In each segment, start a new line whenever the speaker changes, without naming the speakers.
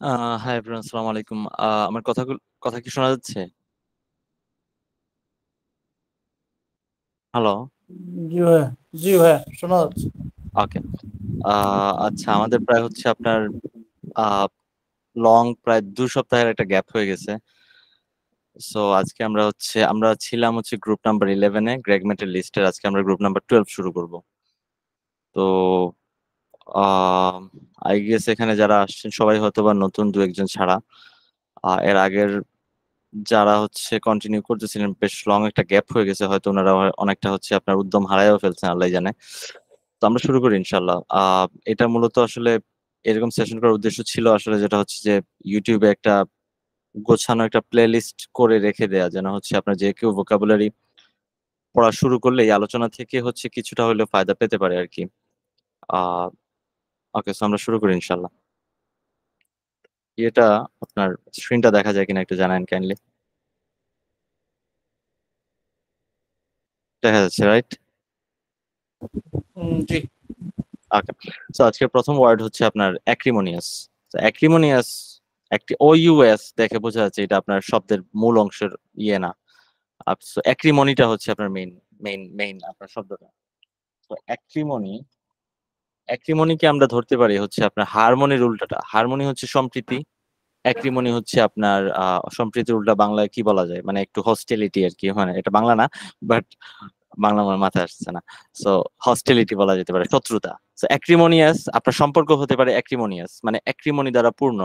Hi everyone, আসসালামু আলাইকুম। আমার কথা কি শোনা যাচ্ছে? হ্যালো।
জি ভাইয়া। জি ভাইয়া, শোনা যাচ্ছে।
ওকে। আচ্ছা, আমাদের প্রায় হচ্ছে আপনার প্রায় 2 সপ্তাহের একটা গ্যাপ হয়ে গেছে। সো আজকে আমরা ছিলাম হচ্ছে গ্রুপ নাম্বার 11-এ গ্রেগমেটের লিস্টের। আজকে আমরা গ্রুপ নাম্বার 12 শুরু করব। তো আই গেস এখানে যারা আসছেন সবাই হয়তো বা নতুন, দু একজন ছাড়া। এর আগের যারা হচ্ছে কন্টিনিউ করতেছিলেন, বেশ লং একটা গ্যাপ হয়ে গেছে, হয়তো ওনারা অনেকটা হচ্ছে আপনার উদ্যম হারায়ও ফেলছেন, আল্লাহ জানে। তো আমরা শুরু করি ইনশাল্লাহ। এটা মূলত আসলে এরকম সেশন করার উদ্দেশ্য ছিল আসলে, যেটা হচ্ছে যে ইউটিউবে একটা গোছানো একটা প্লে লিস্ট করে রেখে দেয়া, যেন হচ্ছে আপনার যে কেউ ভোকাবুলারি পড়া শুরু করলে এই আলোচনা থেকে হচ্ছে কিছুটা হলেও ফায়দা পেতে পারে আর কি। আহ ওকে, সো আমরা শুরু করি ইনশাল্লাহ। এটা আপনার স্ক্রিনটা দেখা যায় কিনা একটু জানান কাইন্ডলি। দেখা যাচ্ছে, রাইট?
জি।
ওকে। সো আজকের প্রথম ওয়ার্ড হচ্ছে আপনার অ্যাক্রিমোনিয়াস। অ্যাক্রিমোনিয়াস একটি ও ইউএস দেখে বোঝা যাচ্ছে এটা আপনার শব্দের মূল অংশের ইয়ে না। অ্যাক্রিমনিটা হচ্ছে আপনার মেইন আপনার শব্দটা। তো অ্যাক্রিমনিকে আমরা ধরতে পারি হচ্ছে আপনার হারমোনির উল্টাটা। হারমোনি হচ্ছে সম্প্রীতি, অ্যাক্রিমনি হচ্ছে আপনার সম্প্রীতির উল্টা বাংলায় কি বলা যায়, মানে একটু হস্টিলিটি আর কি। মানে এটা বাংলা না, বাট বাংলা আমার মাথায় আসছে না। সো হস্টিলিটি বলা যেতে পারে, শত্রুতা। সো অ্যাক্রিমোনিয়াস আপনার সম্পর্ক হতে পারে অ্যাক্রিমোনিয়াস, মানে অ্যাক্রিমনি দ্বারা পূর্ণ,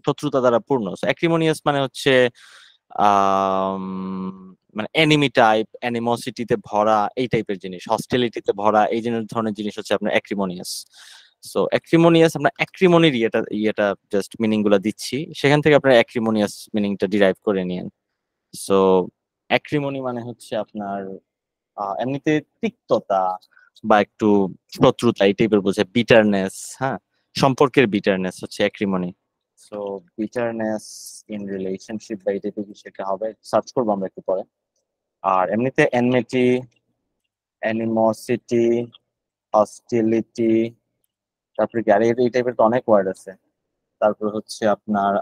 শত্রুতা দ্বারা পূর্ণ। সো অ্যাক্রিমোনিয়াস মানে হচ্ছে আম, মানে এনিমি টাইপ, অ্যানিমোসিটিতে ভরা এই টাইপের জিনিস, হস্টিলিটিতে ভরা এই ধরনের জিনিস হচ্ছে আপনার অ্যাক্রিমোনিয়াস। সো অ্যাক্রিমোনিয়াস, আমরা অ্যাক্রিমনির ইয়েটা জাস্ট মিনিং গুলা দিচ্ছি, সেখান থেকে আপনার অ্যাক্রিমোনিয়াস মিনিংটা ডিরাইভ করে নিয়েন। সো অ্যাক্রিমনি মানে হচ্ছে আপনার এমনিতে তিক্ততা বা একটু শত্রুতা এই টাইপের বোঝায়, বিটারনেস। হ্যাঁ, সম্পর্কের বিটারনেস হচ্ছে অ্যাক্রিমনি। সো বিটারনেস ইন রিলেশনশিপ বা এই টাইপের কিছু একটা হবে, সার্চ করবো আমরা একটু পরে। আর এমনিতে এনমিটি, অ্যানিমোসিটি, হস্টিলিটি, তারপরে কি আর এই টাইপের তো অনেক ওয়ার্ড আছে। তারপর হচ্ছে আপনার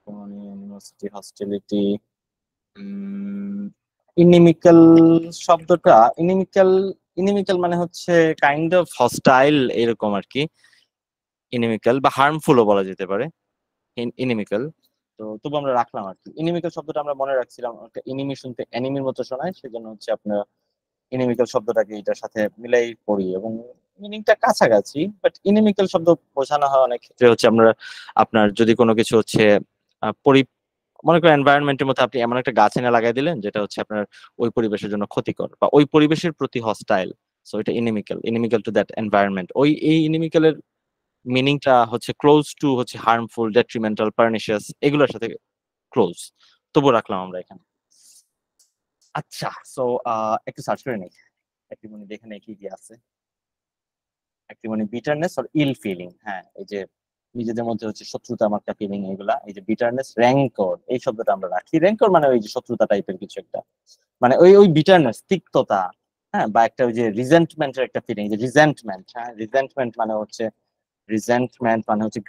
অ্যানিমোসিটি, হস্টিলিটি, ইনিমিক্যাল শব্দটা, ইনিমিক্যাল, ইনিমিক্যাল মানে হচ্ছে কাইন্ড অফ হস্টাইল এরকম আর কি। ইনিমিক্যাল বা হার্মফুলও বলা যেতে পারে ইনিমিক্যাল। তো তবু আমরা রাখলাম আর কি। ইনিমিক্যাল শব্দটা আমরা মনে রাখছিলাম, একটা ইনিমি শুনতে এনিমির মতো শোনায়, সেজন্য হচ্ছে আপনার ইনিমিক্যাল শব্দটাকে এটার সাথে মিলাই পড়ি, এবং মিনিংটা কাছাকাছি। বাট ইনিমিক্যাল শব্দ বোঝানো হয় অনেক ক্ষেত্রে হচ্ছে আমরা, আপনার যদি কোনো কিছু হচ্ছে আহ, পরি মনে করেন এনভায়রনমেন্টের মধ্যে আপনি এমন একটা গাছ এনে লাগাই দিলেন যেটা হচ্ছে আপনার ওই পরিবেশের জন্য ক্ষতিকর বা ওই পরিবেশের প্রতি হস্টাইল। সো এটা ইনিমিক্যাল টু দ্যাট এনভায়রনমেন্ট। এই ইনিমিক্যালের মিনিংটা হচ্ছে ক্লোজ টু হচ্ছে হার্মফুল, ডেট্রিমেন্টাল, পার্নিশিয়াস, এগুলোর সাথে ক্লোজ। তবু রাখলাম আমরা এখানে। আচ্ছা, সো একটু সার্চ করে নেই অ্যাক্রিমনি, দেখে নেই কি কি আছে। অ্যাক্রিমনি বিটারনেস আর ইল ফিলিং, হ্যাঁ, এই যে নিজেদের মধ্যে হচ্ছে শত্রুতা আমার একটা ফিলিং, এগুলা। এই যে বিটারনেস, র্যাঙ্কর এই শব্দটা আমরা রাখি। র্যাঙ্কর মানে ওই যে শত্রুতা টাইপের কিছু একটা, মানে ওই ওই বিটারনেস, তিক্ততা। হ্যাঁ, বা একটা ওই যে রিজেন্টমেন্টের একটা ফিলিং, যে রিজেন্টমেন্ট। হ্যাঁ, রিজেন্টমেন্ট মানে হচ্ছে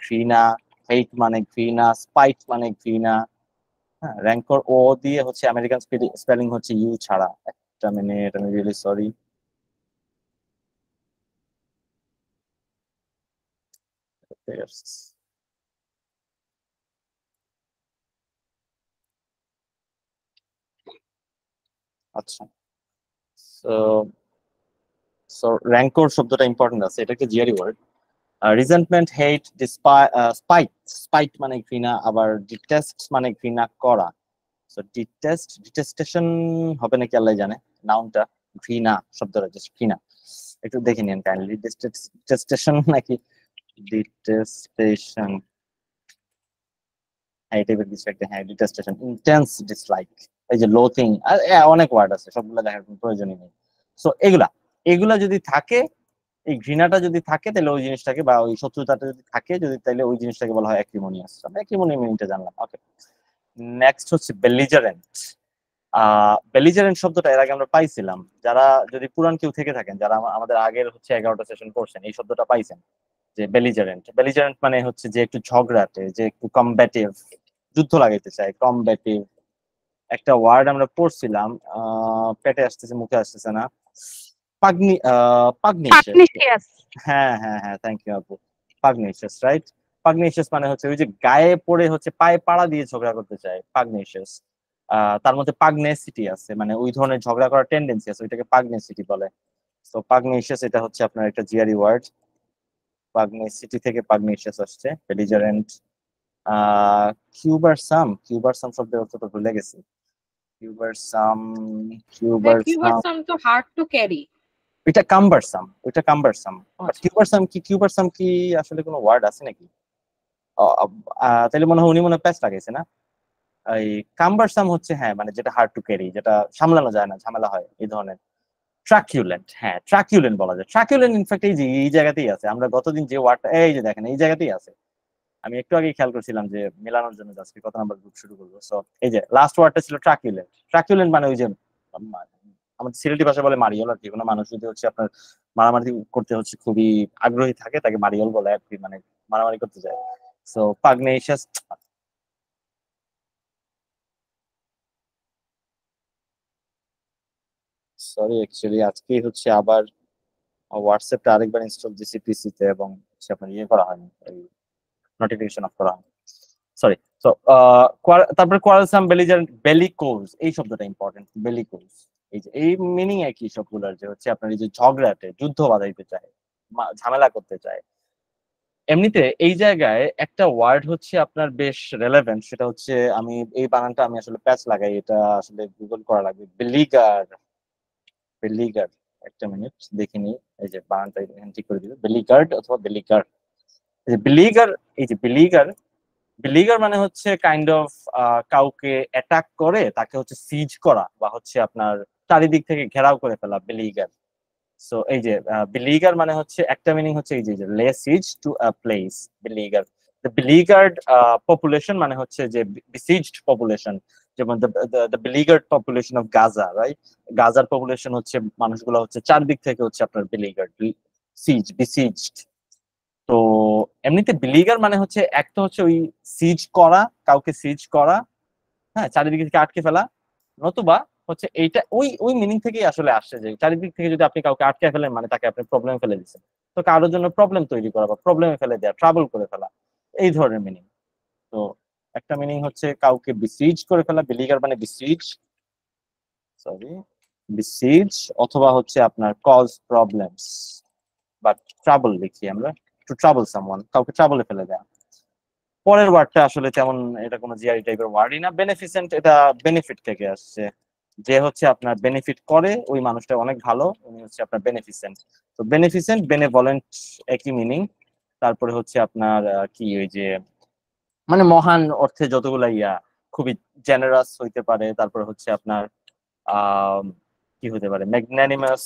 ঘৃণা, হেট মানে ঘৃণা, স্পাইট মানে ঘৃণা। হ্যাঁ, র্যাঙ্কর ও দিয়ে হচ্ছে আমেরিকান স্পেলিং হচ্ছে ইউ ছাড়া। একটা মিনিট, আমি রিয়েলি সরি। আচ্ছা, সো সো র্যাঙ্কর শব্দটা ইম্পর্টেন্ট আছে, এটা একটা জিআরই ওয়ার্ড। রিজেন্টমেন্ট, হেট, স্পাইট। স্পাইট মানে ঘৃণা, আবার ডিটেস্ট মানে ঘৃণা করা। সো ডিটেস্টেশন হবে নাকি আল্লাহ জানে। নাউনটা ঘৃণা, শব্দটা জাস্ট ঘৃণা। একটু দেখে নিন কাইন্ডলি, ডিটেস্টেশন নাকি ডিটেস্টেশন। হ্যাঁ, এই টাইপের কিছু একটা। হ্যাঁ, ডিটেস্টেশন, ইন্টেন্স ডিসলাইক, এই যে লোথিং, অনেক ওয়ার্ড আছে, সবগুলো দেখার কোনো প্রয়োজনই নেই। সো এগুলা এগুলা যদি থাকে, এই ঘৃণাটা যদি থাকে, তাহলে ওই জিনিসটাকে, বা ওই শত্রুতাটা যদি থাকে, যদি, তাহলে ওই জিনিসটাকে বলা হয় অ্যাক্রিমোনিয়াস। আমরা অ্যাক্রিমোনি মিনিংটা জানলাম। ওকে, নেক্সট হচ্ছে বেলিজারেন্ট। বেলিজারেন্ট শব্দটা এর আগে আমরা পাইছিলাম। যারা যদি পুরান কেউ থেকে থাকেন, যারা আমাদের আগের হচ্ছে 11টা সেশন করছেন, এই শব্দটা পাইছেন, যে বেলিজারেন্ট মানে হচ্ছে যে একটু ঝগড়াটে, যে একটু কমব্যাটিভ, যুদ্ধ লাগাইতে চায়, কমব্যাটিভ। একটা ওয়ার্ড আমরা পড়ছিলাম, পেটে আসতেছে, মুখে আসতেছে না। পাগনিশিয়াস।
পাগনেসিয়াস।
হ্যাঁ হ্যাঁ হ্যাঁ, থ্যাংক ইউ আপু। পাগনিশিয়াস, রাইট। পাগনিশিয়াস মানে হচ্ছে ওই যে গায়ে পড়ে হচ্ছে পায়ে পাড়া দিয়ে ঝগড়া করতে চায়, পাগনিশিয়াস। তার মধ্যে পাগনেসিটি আছে, মানে ওই ধরনের ঝগড়া করার টেন্ডেন্সি আছে, ওইটাকে পাগনেসিটি বলে। তো পাগনেসিয়াস এটা হচ্ছে আপনার একটা জিআরই ওয়ার্ড। পাগনেসিটি থেকে পাগনেসিয়াস আসছে। বেলিজারেন্ট। কিউবারসাম শব্দের অর্থটা ভুলে গেছি। কিউবারসাম।
কিউবারসাম তো হার্ড টু ক্যারি।
এটা কাম্বারসাম। কিউবারসাম কি আসলে কোনো ওয়ার্ড আছে নাকি? তাহলে মনে হয় উনি মনে প্যাচ লাগাইছে না। এই কাম্বারসাম হচ্ছে, হ্যাঁ, মানে যেটা হার্ড টু ক্যারি, যেটা সামলানো যায় না, ঝামেলা হয়, এই ধরনের। ট্রাকিউলেন্ট, হ্যাঁ, ট্রাকিউলেন্ট বলা যায়। ট্রাকিউলেন্ট ইনফ্যাক্ট এই জায়গাতেই আছে। আমরা গতদিন যে ওয়ার্ডটা, এই যে দেখেন, এই জায়গাতেই আছে। আমি একটু আগে খেয়াল করছিলাম যে মেলানোর জন্য আজকে কত নাম্বার গ্রুপ শুরু করবো। সো এই যে লাস্ট ওয়ার্ডটা ছিল ট্রাকিউলেন্ট মানে ওই যে আমাদের সিলেটি ভাষা বলে মারিওল আর কি। কোনো মানুষ যদি হচ্ছে আপনার মারামারি করতে হচ্ছে খুবই আগ্রহী থাকে, তাকে মারিওল বলে আর কি, মানে মারামারি করতে যায়। সো পাগনেশিয়াস। সরি, অ্যাকচুয়ালি আজকে হচ্ছে আবার হোয়াটসঅ্যাপটা আরেকবার ইনস্টল দিছি পিসিতে, এবং হচ্ছে আপনার ইয়ে করা হয়নি, নোটিফিকেশন অফ করা হয়নি। সরি। সো তারপরে কোয়ালসাম, বেলিজারেন্ট, বেলিকোজ, এই শব্দটা ইম্পর্টেন্ট। বেলিকোজ, এই যে এই মিনিং একই সবগুলোর, যে হচ্ছে আপনার এই যে ঝগড়াটে, যুদ্ধ বাঁধাইতে চায়, ঝামেলা করতে চায়। এমনিতে এই জায়গায় একটা ওয়ার্ড হচ্ছে আপনার বেশ রেলেভেন্ট, সেটা হচ্ছে, আমি এই বানানটা আমি আসলে প্যাচ লাগাই, এটা আসলে গুগল করা লাগবে। বেলিগার্ড। একটা মিনিট দেখিনি, এই যে বানানটা এখানে ঠিক করে দিবে, বেলিগার্ড অথবা বেলিগার। এই যে বেলিগার, এই যে বেলিগার মানে হচ্ছে কাইন্ড অফ কাউকে অ্যাটাক করে তাকে হচ্ছে সিজ করা, বা হচ্ছে আপনার চারিদিক থেকে ঘেরাও করে ফেলা, বেলিগার। সো এই যে বেলিগার মানে হচ্ছে একটা মিনিং হচ্ছে এই যে lay siege to a place, beleaguer. The beleaguered population মানে হচ্ছে যে বিসিজড পপুলেশন, যেমন the beleaguered population of Gaza, right. গাজার পপুলেশন হচ্ছে, মানুষগুলো হচ্ছে চারদিক থেকে হচ্ছে আপনার বেলিগার্ড, বিসিজড। তো এমনিতে বিলিগার মানে হচ্ছে একটা হচ্ছে ওই সিজ করা, কাউকে সিজ করা, হ্যাঁ, চারিদিকে থেকে আটকে ফেলা। নতুবা হচ্ছে এইটা ওই ওই মিনিং থেকেই আসলে আসছে, যে চারিদিক থেকে যদি আপনি কাউকে আটকে ফেলেন মানে তাকে আপনি প্রবলেমে ফেলে দিচ্ছেন। তো কারোর জন্য প্রবলেম তৈরি করা বা প্রবলেমে ফেলে দেওয়া, ট্রাবল করে ফেলা, এই ধরনের মিনিং। তো একটা মিনিং হচ্ছে কাউকে বিসিজ করে ফেলা, বিলিগার মানে বিসিজ, সরি, বিসিজ, অথবা হচ্ছে আপনার কজ প্রবলেমস বা ট্রাবল লিখি আমরা, টু ট্রাবল সামওয়ান, কাউকে ট্রাবলে ফেলে দেওয়া। পরের ওয়ার্ডটা আসলে তেমন, এটা কোনো জিআরই টাইপের ওয়ার্ডই না। বেনিফিসেন্ট, এটা বেনিফিট থেকে আসছে, যে হচ্ছে আপনার বেনিফিট করে ওই মানুষটা অনেক ভালো, উনি হচ্ছে আপনার বেনিফিসেন্ট। তো বেনিফিসেন্ট, বেনেভলেন্ট একই মিনিং। তারপরে হচ্ছে আপনার কি ওই যে মানে মহান অর্থে যতগুলা খুবই জেনারাস হইতে পারে। তারপরে হচ্ছে আপনার আহ কি হতে পারে, ম্যাগনানিমাস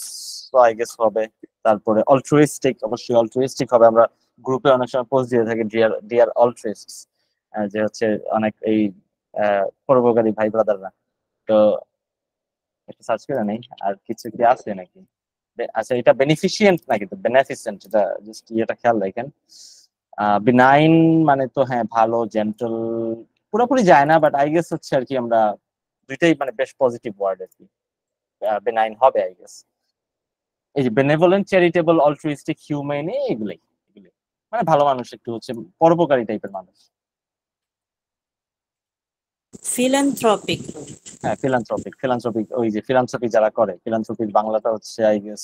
আই গেস হবে। তারপরে অল্ট্রুইস্টিক, অবশ্যই অল্ট্রুইস্টিক হবে। আমরা গ্রুপে অনেক সময় পোস্ট দিয়ে থাকি, ডিয়ার ডিয়ার অল্ট্রুইস্টস, যে হচ্ছে অনেক এই পরোপকারী ভাই ব্রাদাররা। তো একটা সার্চ করে নেই, আর কিছু কি আছে নাকি। আচ্ছা, এটা বেনিফিশিয়েন্ট নাকি তো বেনিফিসেন্ট, এটা জাস্ট এটা খেয়াল রাখেন। বিনাইন মানে তো হ্যাঁ ভালো, জেন্টল, পুরোপুরি যায় না, বাট আই গেস হচ্ছে আর কি আমরা দুইটাই মানে বেশ পজিটিভ ওয়ার্ড আর কি, বেনাইন হবে আই গেস। এই যে বেনেভোলেন্ট, চ্যারিটেবল, অল্ট্রুইস্টিক, হিউম্যান, এগুলোই এগুলোই মানে ভালো মানুষ, একটু হচ্ছে পরোপকারী টাইপের মানুষ।
ফিলান্থ্রপিক।
হ্যাঁ, ফিলান্থ্রপিক ওই যে ফিলান্থ্রপি যারা করে, ফিলান্থ্রপির বাংলাটা হচ্ছে আই গেস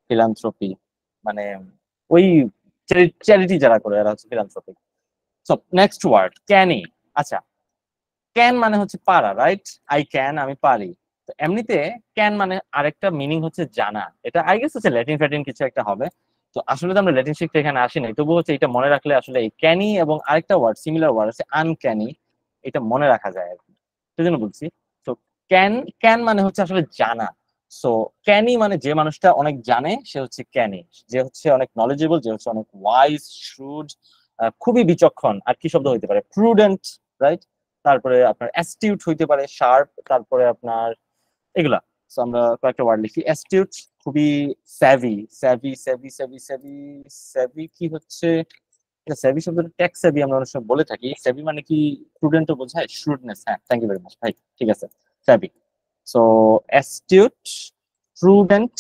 ফিলান্থ্রপি, মানে ওই চ্যারিটি যারা করে এরা হচ্ছে philanthropic. So next word, canny. আচ্ছা, ক্যান মানে হচ্ছে পারা, রাইট। আই ক্যান, আমি পারি। তো এমনিতে ক্যান মানে আরেকটা মিনিং হচ্ছে জানা, এটা আই গেস হচ্ছে ল্যাটিন ফ্যাটিন কিছু একটা হবে। তো আসলে তো আমরা ল্যাটিন শিখতে এখানে আসি নাই, তবু হচ্ছে এটা মনে রাখলে আসলে এই ক্যানি এবং আরেকটা ওয়ার্ড, সিমিলার ওয়ার্ড আছে আনক্যানি, এটা মনে রাখা যায় আর কি, সেজন্য বলছি। তো ক্যান, ক্যান মানে হচ্ছে আসলে জানা। সো ক্যানি মানে যে মানুষটা অনেক জানে সে হচ্ছে ক্যানি, যে হচ্ছে অনেক নলেজেবল, যে হচ্ছে অনেক ওয়াইজ, শ্রুড, খুবই বিচক্ষণ। আর কি শব্দ হইতে পারে, প্রুডেন্ট, রাইট। তারপরে আপনার অ্যাস্টিউট হইতে পারে, শার্প। তারপরে আপনার এগুলা। সো আমরা কয়েকটা ওয়ার্ড লিখি, অ্যাস্টিউট, খুবই স্যাভি স্যাভি স্যাভি স্যাভি স্যাভি স্যাভি কি হচ্ছে, স্যাভি শব্দটা টেক স্যাভি আমরা অনেক সময় বলে থাকি। স্যাভি মানে কি স্টুডেন্টও বোঝায়, শ্রুডনেস। হ্যাঁ, থ্যাংক ইউ ভেরি মাচ ভাই, ঠিক আছে। স্যাভি, সো অ্যাস্টিউট, প্রুডেন্ট,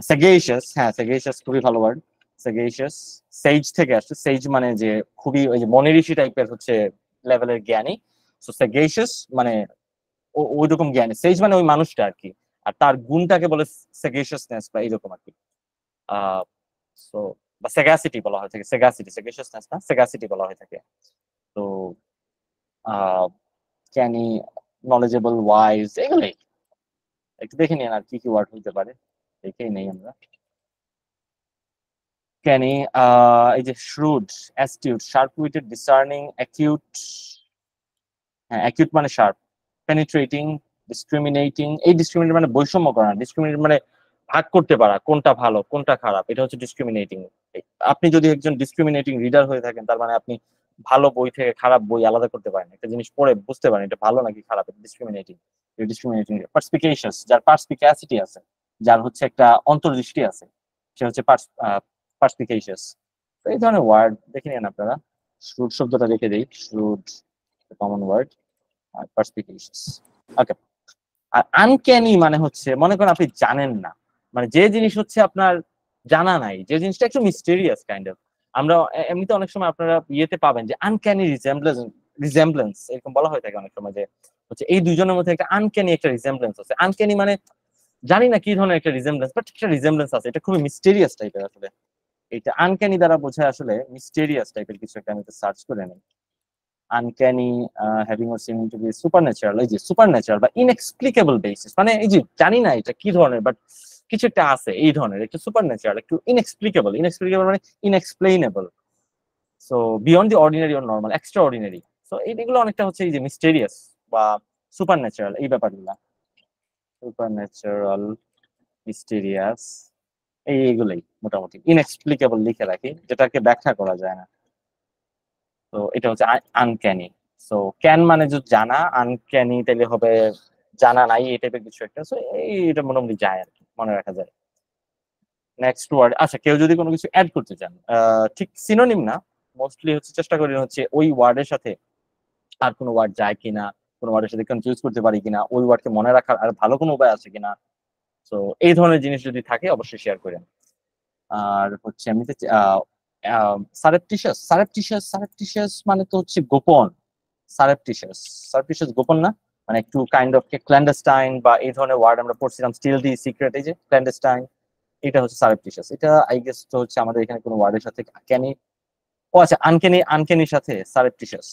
সেগেশিয়াস। হ্যাঁ, সেগেশিয়াস খুবই ভালো ওয়ার্ড, সেগেশিয়াস। সেজ থেকে আসছে, সেজ মানে যে খুবই ওই যে মনিঋষি টাইপের হচ্ছে লেভেলের জ্ঞানী। সো সেগেশিয়াস মানে ওই রকম জ্ঞানী। সেজ মানে ওই মানুষটা আর কি, আর তার গুণটাকে বলে সেগেশিয়াসনেস বা এইরকম আর কি। সো বা সেগাসিটি বলা হয় থাকে, সেগাসিটি, সেগেশিয়াসনেস না, সেগাসিটি বলা হয় থাকে। তো জ্ঞানী, নলেজেবল, ওয়াইজ, এগুলোই। একটু দেখে নিন আর কি কি ওয়ার্ড হতে পারে, দেখেই নেই আমরা। ক্যানি, এই যে শ্রুড, অ্যাস্টিউট, শার্প উইটেড, ডিসার্নিং, অ্যাকিউট। হ্যাঁ, অ্যাকিউট মানে শার্প। পেনিট্রেটিং, ডিসক্রিমিনেটিং। এই ডিসক্রিমিনেট মানে বৈষম্য করা, ডিসক্রিমিনেট মানে ভাগ করতে পারা কোনটা ভালো কোনটা খারাপ, এটা হচ্ছে ডিসক্রিমিনেটিং। আপনি যদি একজন ডিসক্রিমিনেটিং রিডার হয়ে থাকেন, তার মানে আপনি ভালো বই থেকে খারাপ বই আলাদা করতে পারেন, একটা জিনিস পড়ে বুঝতে পারেন এটা ভালো নাকি খারাপ। ডিসক্রিমিনেটিং, ডিসক্রিমিনেটিং। পার্সপিকেশাস, যার পার্সপিক্যাসিটি আছে, যার হচ্ছে একটা অন্তর্দৃষ্টি আছে, সে হচ্ছে পার্সপিকেশাস। তো এই ধরনের ওয়ার্ড দেখে নিন আপনারা। শ্রুড শব্দটা রেখে দেই, শ্রুড কমন ওয়ার্ড, আর পার্সপিকেশাস। ওকে। আর আনক্যানি মানে হচ্ছে, মনে করেন আপনি জানেন না, মানে যে জিনিস হচ্ছে আপনার জানা নাই, যে জিনিসটা একটু মিস্টেরিয়াস কাইন্ড অফ। আমরা এমনিতে অনেক সময় আপনারা ইয়েতে পাবেন যে আনক্যানি রিজেম্বলেন্স এরকম বলা হয়ে থাকে অনেক সময়, যে হচ্ছে এই দুজনের মধ্যে একটা আনক্যানি একটা রিজেম্বলেন্স আছে। আনক্যানি মানে জানি না কি ধরনের একটা রিজেম্বলেন্স, বাট একটা রিজেম্বলেন্স আছে, এটা খুবই মিস্টেরিয়াস টাইপের। আসলে এটা আনক্যানি দ্বারা বোঝায় আসলে মিস্টেরিয়াস টাইপের কিছু একটা। আমি সার্চ করে নিই uncanny, having or seeming to be supernatural. এই যে সুপারন্যাচারাল বা ইনএক্সপ্লিকেবল বেসিস, মানে এই যে জানি না এটা কি ধরনের, বাট কিছু একটা আছে এই ধরনের, একটু সুপারন্যাচারাল, একটু ইনএক্সপ্লিকেবল। ইনএক্সপ্লিকেবল মানে inexplainable. So beyond the ordinary or normal, extra ordinary. So এইগুলো অনেকটা হচ্ছে এই যে মিস্টেরিয়াস বা সুপারন্যাচারাল, এই ব্যাপারগুলা। সুপারন্যাচারাল, মিস্টেরিয়াস, এইগুলোই মোটামুটি। ইনএক্সপ্লিকেবল লিখে রাখি, যেটাকে ব্যাখ্যা করা যায় না। তো এটা হচ্ছে আনক্যানি। সো ক্যান মানে যদি জানা, আনক্যানি তাহলে হবে জানা নাই, এই টাইপের কিছু একটা। সো এইটা মোটামুটি যায় আর কি, মনে রাখা যায়। নেক্সট ওয়ার্ড, আচ্ছা কেউ যদি কোনো কিছু অ্যাড করতে চান, ঠিক সিনোনিম না, মোস্টলি হচ্ছে চেষ্টা করি হচ্ছে ওই ওয়ার্ডের সাথে আর কোনো ওয়ার্ড যায় কিনা, কোনো ওয়ার্ডের সাথে কনফিউজ করতে পারি কিনা, ওই ওয়ার্ডকে মনে রাখার আর ভালো কোনো উপায় আছে কিনা। তো এই ধরনের জিনিস যদি থাকে অবশ্যই শেয়ার করেন। আর হচ্ছে এমনিতে সারেপটিশিয়াস, সারেপটিশিয়াস, সারেপটিশিয়াস মানে তো হচ্ছে গোপন। সারেপটিশিয়াস, সারেপটিশিয়াস গোপন না, মানে একটু কাইন্ড অফ ক্ল্যান্ডেস্টাইন বা এই ধরনের ওয়ার্ড আমরা পড়ছিলাম, স্টিলদি, সিক্রেট, এই যে ক্ল্যান্ডেস্টাইন, এটা হচ্ছে সারেপটিশিয়াস। এটা আই গেস তো হচ্ছে আমাদের এখানে কোনো ওয়ার্ডের সাথে ক্যানি, ও আচ্ছা আনকেনি, আনকেনির সাথে সারেপটিশিয়াস,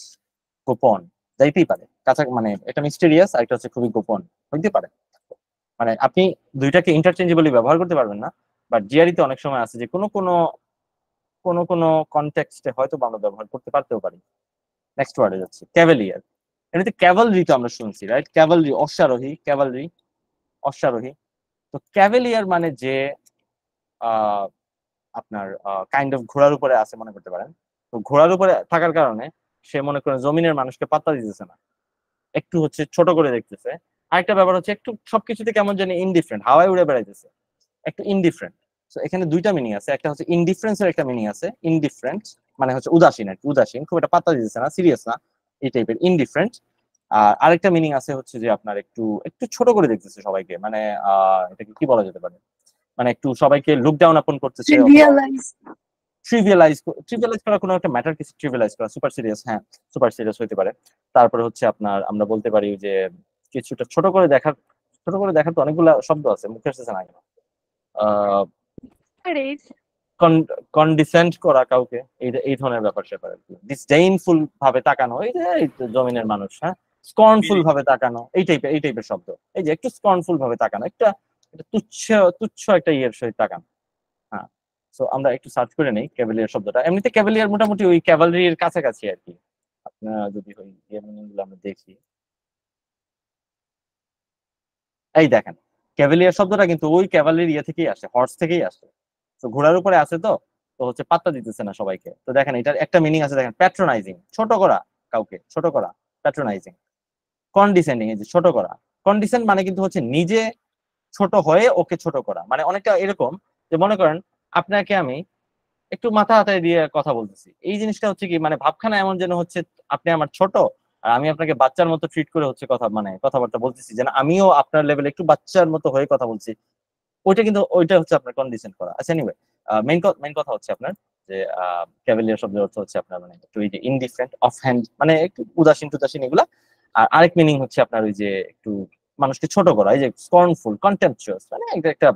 গোপন যাইতেই পারে কাছা, মানে এটা মিস্টেরিয়াস আর এটা হচ্ছে খুবই গোপন হইতে পারে। মানে আপনি দুইটাকে ইন্টারচেঞ্জেবলি ব্যবহার করতে পারবেন না, বাট জিআরিতে অনেক সময় আছে যে কোনো কোনো কোনো কোনো কনটেক্সটে হয়তো আমরা ব্যবহার করতে পারতেও পারি। নেক্সট ওয়ার্ডে যাচ্ছে, ক্যাভেলিয়ার। এমনিতে ক্যাভালরি তো আমরা শুনছি, রাইট? ক্যাভালরি অশ্বারোহী, ক্যাভালরি অশ্বারোহী। তো ক্যাভেলিয়ার মানে যে আপনার কাইন্ড অফ ঘোড়ার উপরে আছে মনে করতে পারেন। তো ঘোড়ার উপরে থাকার কারণে সে মনে করেন জমিনের মানুষকে পাত্তা দিতেছে না, একটু হচ্ছে ছোট করে দেখতেছে। আরেকটা ব্যাপার হচ্ছে একটু সবকিছুতে কেমন জানি ইনডিফারেন্ট, হাওয়ায় উড়ে বেড়াইতেছে, একটু ইনডিফারেন্ট। তো এখানে দুইটা মিনিং আছে, একটা হচ্ছে ইনডিফারেন্সের একটা মিনিং আছে। ইনডিফারেন্ট মানে হচ্ছে উদাসীন আর কি, উদাসীন, খুব একটা পাত্তা দিতেছে না, সিরিয়াস না, এই টাইপের ইনডিফারেন্ট। আর আরেকটা মিনিং আছে হচ্ছে যে আপনার একটু একটু ছোট করে দেখতেছে সবাইকে, মানে এটাকে কি বলা যেতে পারে, মানে একটু সবাইকে লুক ডাউন আপন করতেছে, ট্রিভিয়ালাইজ, ট্রিভিয়ালাইজ করা, কোনো একটা ম্যাটার কিছু ট্রিভিয়ালাইজ করা, সুপার সিরিয়াস। হ্যাঁ, সুপার সিরিয়াস হইতে পারে। তারপরে হচ্ছে আপনার আমরা বলতে পারি যে কিছুটা ছোট করে দেখার, ছোট করে দেখার তো অনেকগুলা শব্দ আছে, মুখে আসতেছে না কেন। কনডিসেন্ট করা কাউকে, এই ধরনের ব্যাপার স্যাপার আর কি। ডিসডেইনফুল ভাবে তাকানো, এই যে এই তো জমিনের মানুষ, হ্যাঁ, স্কর্নফুল ভাবে তাকানো, এই টাইপের শব্দ। এই যে একটু স্কর্নফুল ভাবে তাকানো, একটা তুচ্ছ তুচ্ছ একটা ইয়ের সহিত তাকানো। হ্যাঁ, সো আমরা একটু সার্চ করে নেই ক্যাভেলিয়ার শব্দটা। এমনিতে ক্যাভেলিয়ার মোটামুটি ওই ক্যাভালরির কাছাকাছি আর কি। আপনারা যদি ওই মিনিংগুলো আমরা দেখি, এই দেখেন ক্যাভেলিয়ার শব্দটা কিন্তু ওই ক্যাভালরির ইয়ে থেকেই আসে, হর্স থেকেই আসে। তো ঘোড়ার উপরে আছে, তো তো হচ্ছে পাত্তা দিতেছে না সবাইকে। তো দেখেন এটার একটা মিনিং আছে, দেখেন প্যাট্রোনাইজিং, ছোট করা কাউকে, ছোট করা, প্যাট্রোনাইজিং। কন্ডিসেন্ডিং, এই যে ছোট করা। কন্ডিসেন্ট মানে কিন্তু হচ্ছে নিজে ছোট হয়ে ওকে ছোট করা, মানে অনেকটা এরকম যে মনে করেন আপনাকে আমি একটু মাথা হাতায় দিয়ে কথা বলতেছি, এই জিনিসটা হচ্ছে কি মানে ভাবখানা এমন যেন হচ্ছে আপনি আমার ছোট আর আমি আপনাকে বাচ্চার মতো ট্রিট করে হচ্ছে কথা মানে কথাবার্তা বলতেছি, যেন আমিও আপনার লেভেলে একটু বাচ্চার মতো হয়ে কথা বলছি, ওইটা কিন্তু ওইটা হচ্ছে আপনার কন্ডিশন করা। আচ্ছা এনিওয়ে, মেইন কথা হচ্ছে আপনার যে ক্যাভেলিয়ার শব্দের অর্থ হচ্ছে আপনার মানে একটু ওই যে ইনডিফারেন্ট, অফ হ্যান্ড, মানে একটু উদাসীন টুদাসীন এগুলা। আর আরেক মিনিং হচ্ছে আপনার ওই যে একটু মানুষকে ছোট করা, এই যে স্কর্নফুল, কন্টেম্পচুয়াস, মানে একটা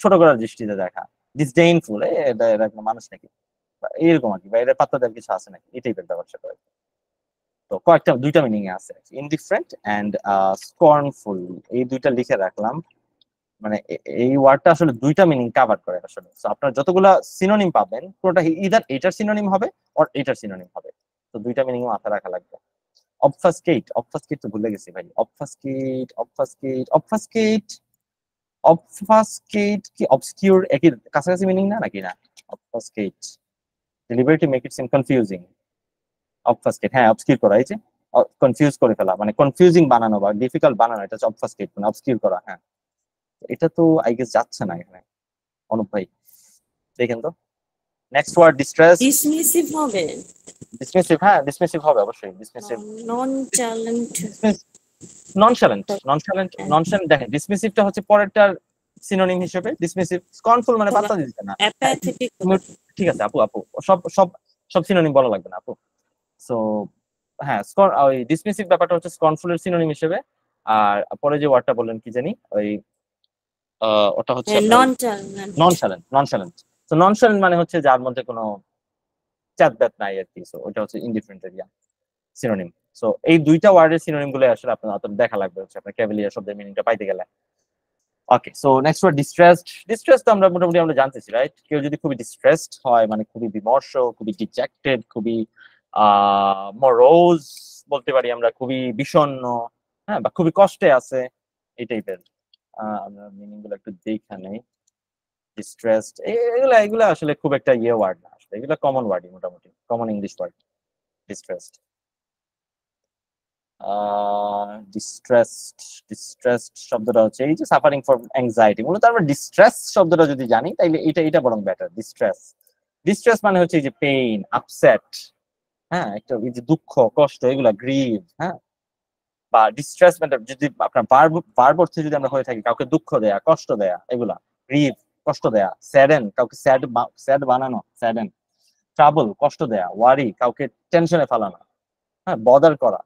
ছোট করার দৃষ্টিতে দেখা, ডিসডেইনফুল, এটা এটা কোনো মানুষ নাকি বা এরকম আর কি, বা এটা পাত্তা দেওয়ার কিছু আছে নাকি, এই টাইপের ব্যাপার স্যাপার। তো দুইটা মিনিং এ আছে, ইনডিফারেন্ট এন্ড স্কর্নফুল, এই দুইটা লিখে রাখলাম। মানে এই ওয়ার্ডটা আসলে দুইটা মিনিং কভার করে আসলে। সো আপনার যতগুলা সিনোনিম পাবেন পুরোটা ইদার এটার সিনোনিম হবে অর এটার সিনোনিম হবে, তো দুইটা মিনিং মাথায় রাখা লাগবে। অবফাসকেট, অবফাসকেট তো ভুলে গেছি ভাই। অবফাসকেট, অবফাসকেট, অবফাসকেট, অবফাসকেট কি অবসকিউর একই কাছাকাছি মিনিং না নাকি? না, obfuscate deliberately make it seem confusing. Obfuscate হ্যাঁ অবসকিউর করা, এই যে কনফিউজ করে ফেলা, মানে কনফিউজিং বানানো বা ডিফিকাল্ট বানানো, এটা হচ্ছে অবফাসকেট মানে অবসকিউর করা। হ্যাঁ এটা তো আই গেস যাচ্ছে না এখানে, অনুপ ভাই দেখেন তো। Next word distress.
ডিসমিসিভ হবে,
ডিসমিসিভ, হ্যাঁ ডিসমিসিভ হবে অবশ্যই। ডিসমিসিভ,
নন চ্যালেঞ্জ,
ননশালেন্ট, ননশালেন্ট, ননশালেন্ট। দেখেন ডিসমিসিভটা হচ্ছে পরেরটার সিনোনিম হিসেবে ডিসমিসিভ। স্কর্নফুল মানে পাত্তা দিচ্ছে না।
অ্যাপাথেটিক।
ঠিক আছে আপু, আপু সব সব সব সিনোনিম বলা লাগবে না আপু। সো হ্যাঁ ওই ডিসমিসিভ ব্যাপারটা হচ্ছে স্কর্নফুলের সিনোনিম হিসেবে। আর পরে যে ওয়ার্ডটা বললেন কি জানি, ওই ওটা হচ্ছে
নন চ্যালেঞ্জ,
ননশালেন্ট। ননশালেন্ট, তো ননশালেন্ট মানে হচ্ছে যার মধ্যে কোনো চ্যাট ব্যাট নাই আর কি। সো ওটা হচ্ছে ইনডিফারেন্ট এরিয়া সিনোনিম। সো এই দুইটা ওয়ার্ডের সিনোনিম গুলো আসলে আপনার দেখা লাগবে হচ্ছে আপনার ক্যাভেলিয়ার শব্দের মিনিংটা পাইতে গেলে। Okay, so next word distressed. Distress তো আমরা মোটামুটি আমরা জানতেছি রাইট। কেউ যদি খুবই ডিস্ট্রেসড হয় মানে খুবই বিমর্ষ, খুবই ডিজেক্টেড, খুবই মরোজ বলতে পারি আমরা, খুবই বিষণ্ণ, হ্যাঁ, বা খুবই কষ্টে আছে, এই টাইপের। আমরা মিনিং গুলো একটু দেখে নেই। ডিস্ট্রেসড এগুলা এগুলা আসলে খুব একটা ইয়ে ওয়ার্ড না, আসলে এগুলা কমন ওয়ার্ডই, মোটামুটি common English word distressed. Distressed, distressed শব্দটা হচ্ছে এই যে সাফারিং ফর অ্যাংজাইটি। মূলত আমরা ডিস্ট্রেস শব্দটা যদি জানি তাইলে এটা বরং বেটার। ডিস্ট্রেস, ডিস্ট্রেস মানে হচ্ছে এই যে পেইন, আপসেট, হ্যাঁ একটা এই যে দুঃখ কষ্ট এগুলা, গ্রিভ, হ্যাঁ। বা ডিস্ট্রেস মানে যদি আপনার ভার্ব অর্থে যদি আমরা হয়ে থাকি কাউকে দুঃখ দেয়া, কষ্ট দেয়া, এগুলা গ্রিভ, কষ্ট দেয়া। স্যাডেন, কাউকে স্যাড বানানো, স্যাডেন। ট্রাবল, কষ্ট দেয়া। ওয়ারি, কাউকে টেনশনে ফেলানো, হ্যাঁ, বদার করা,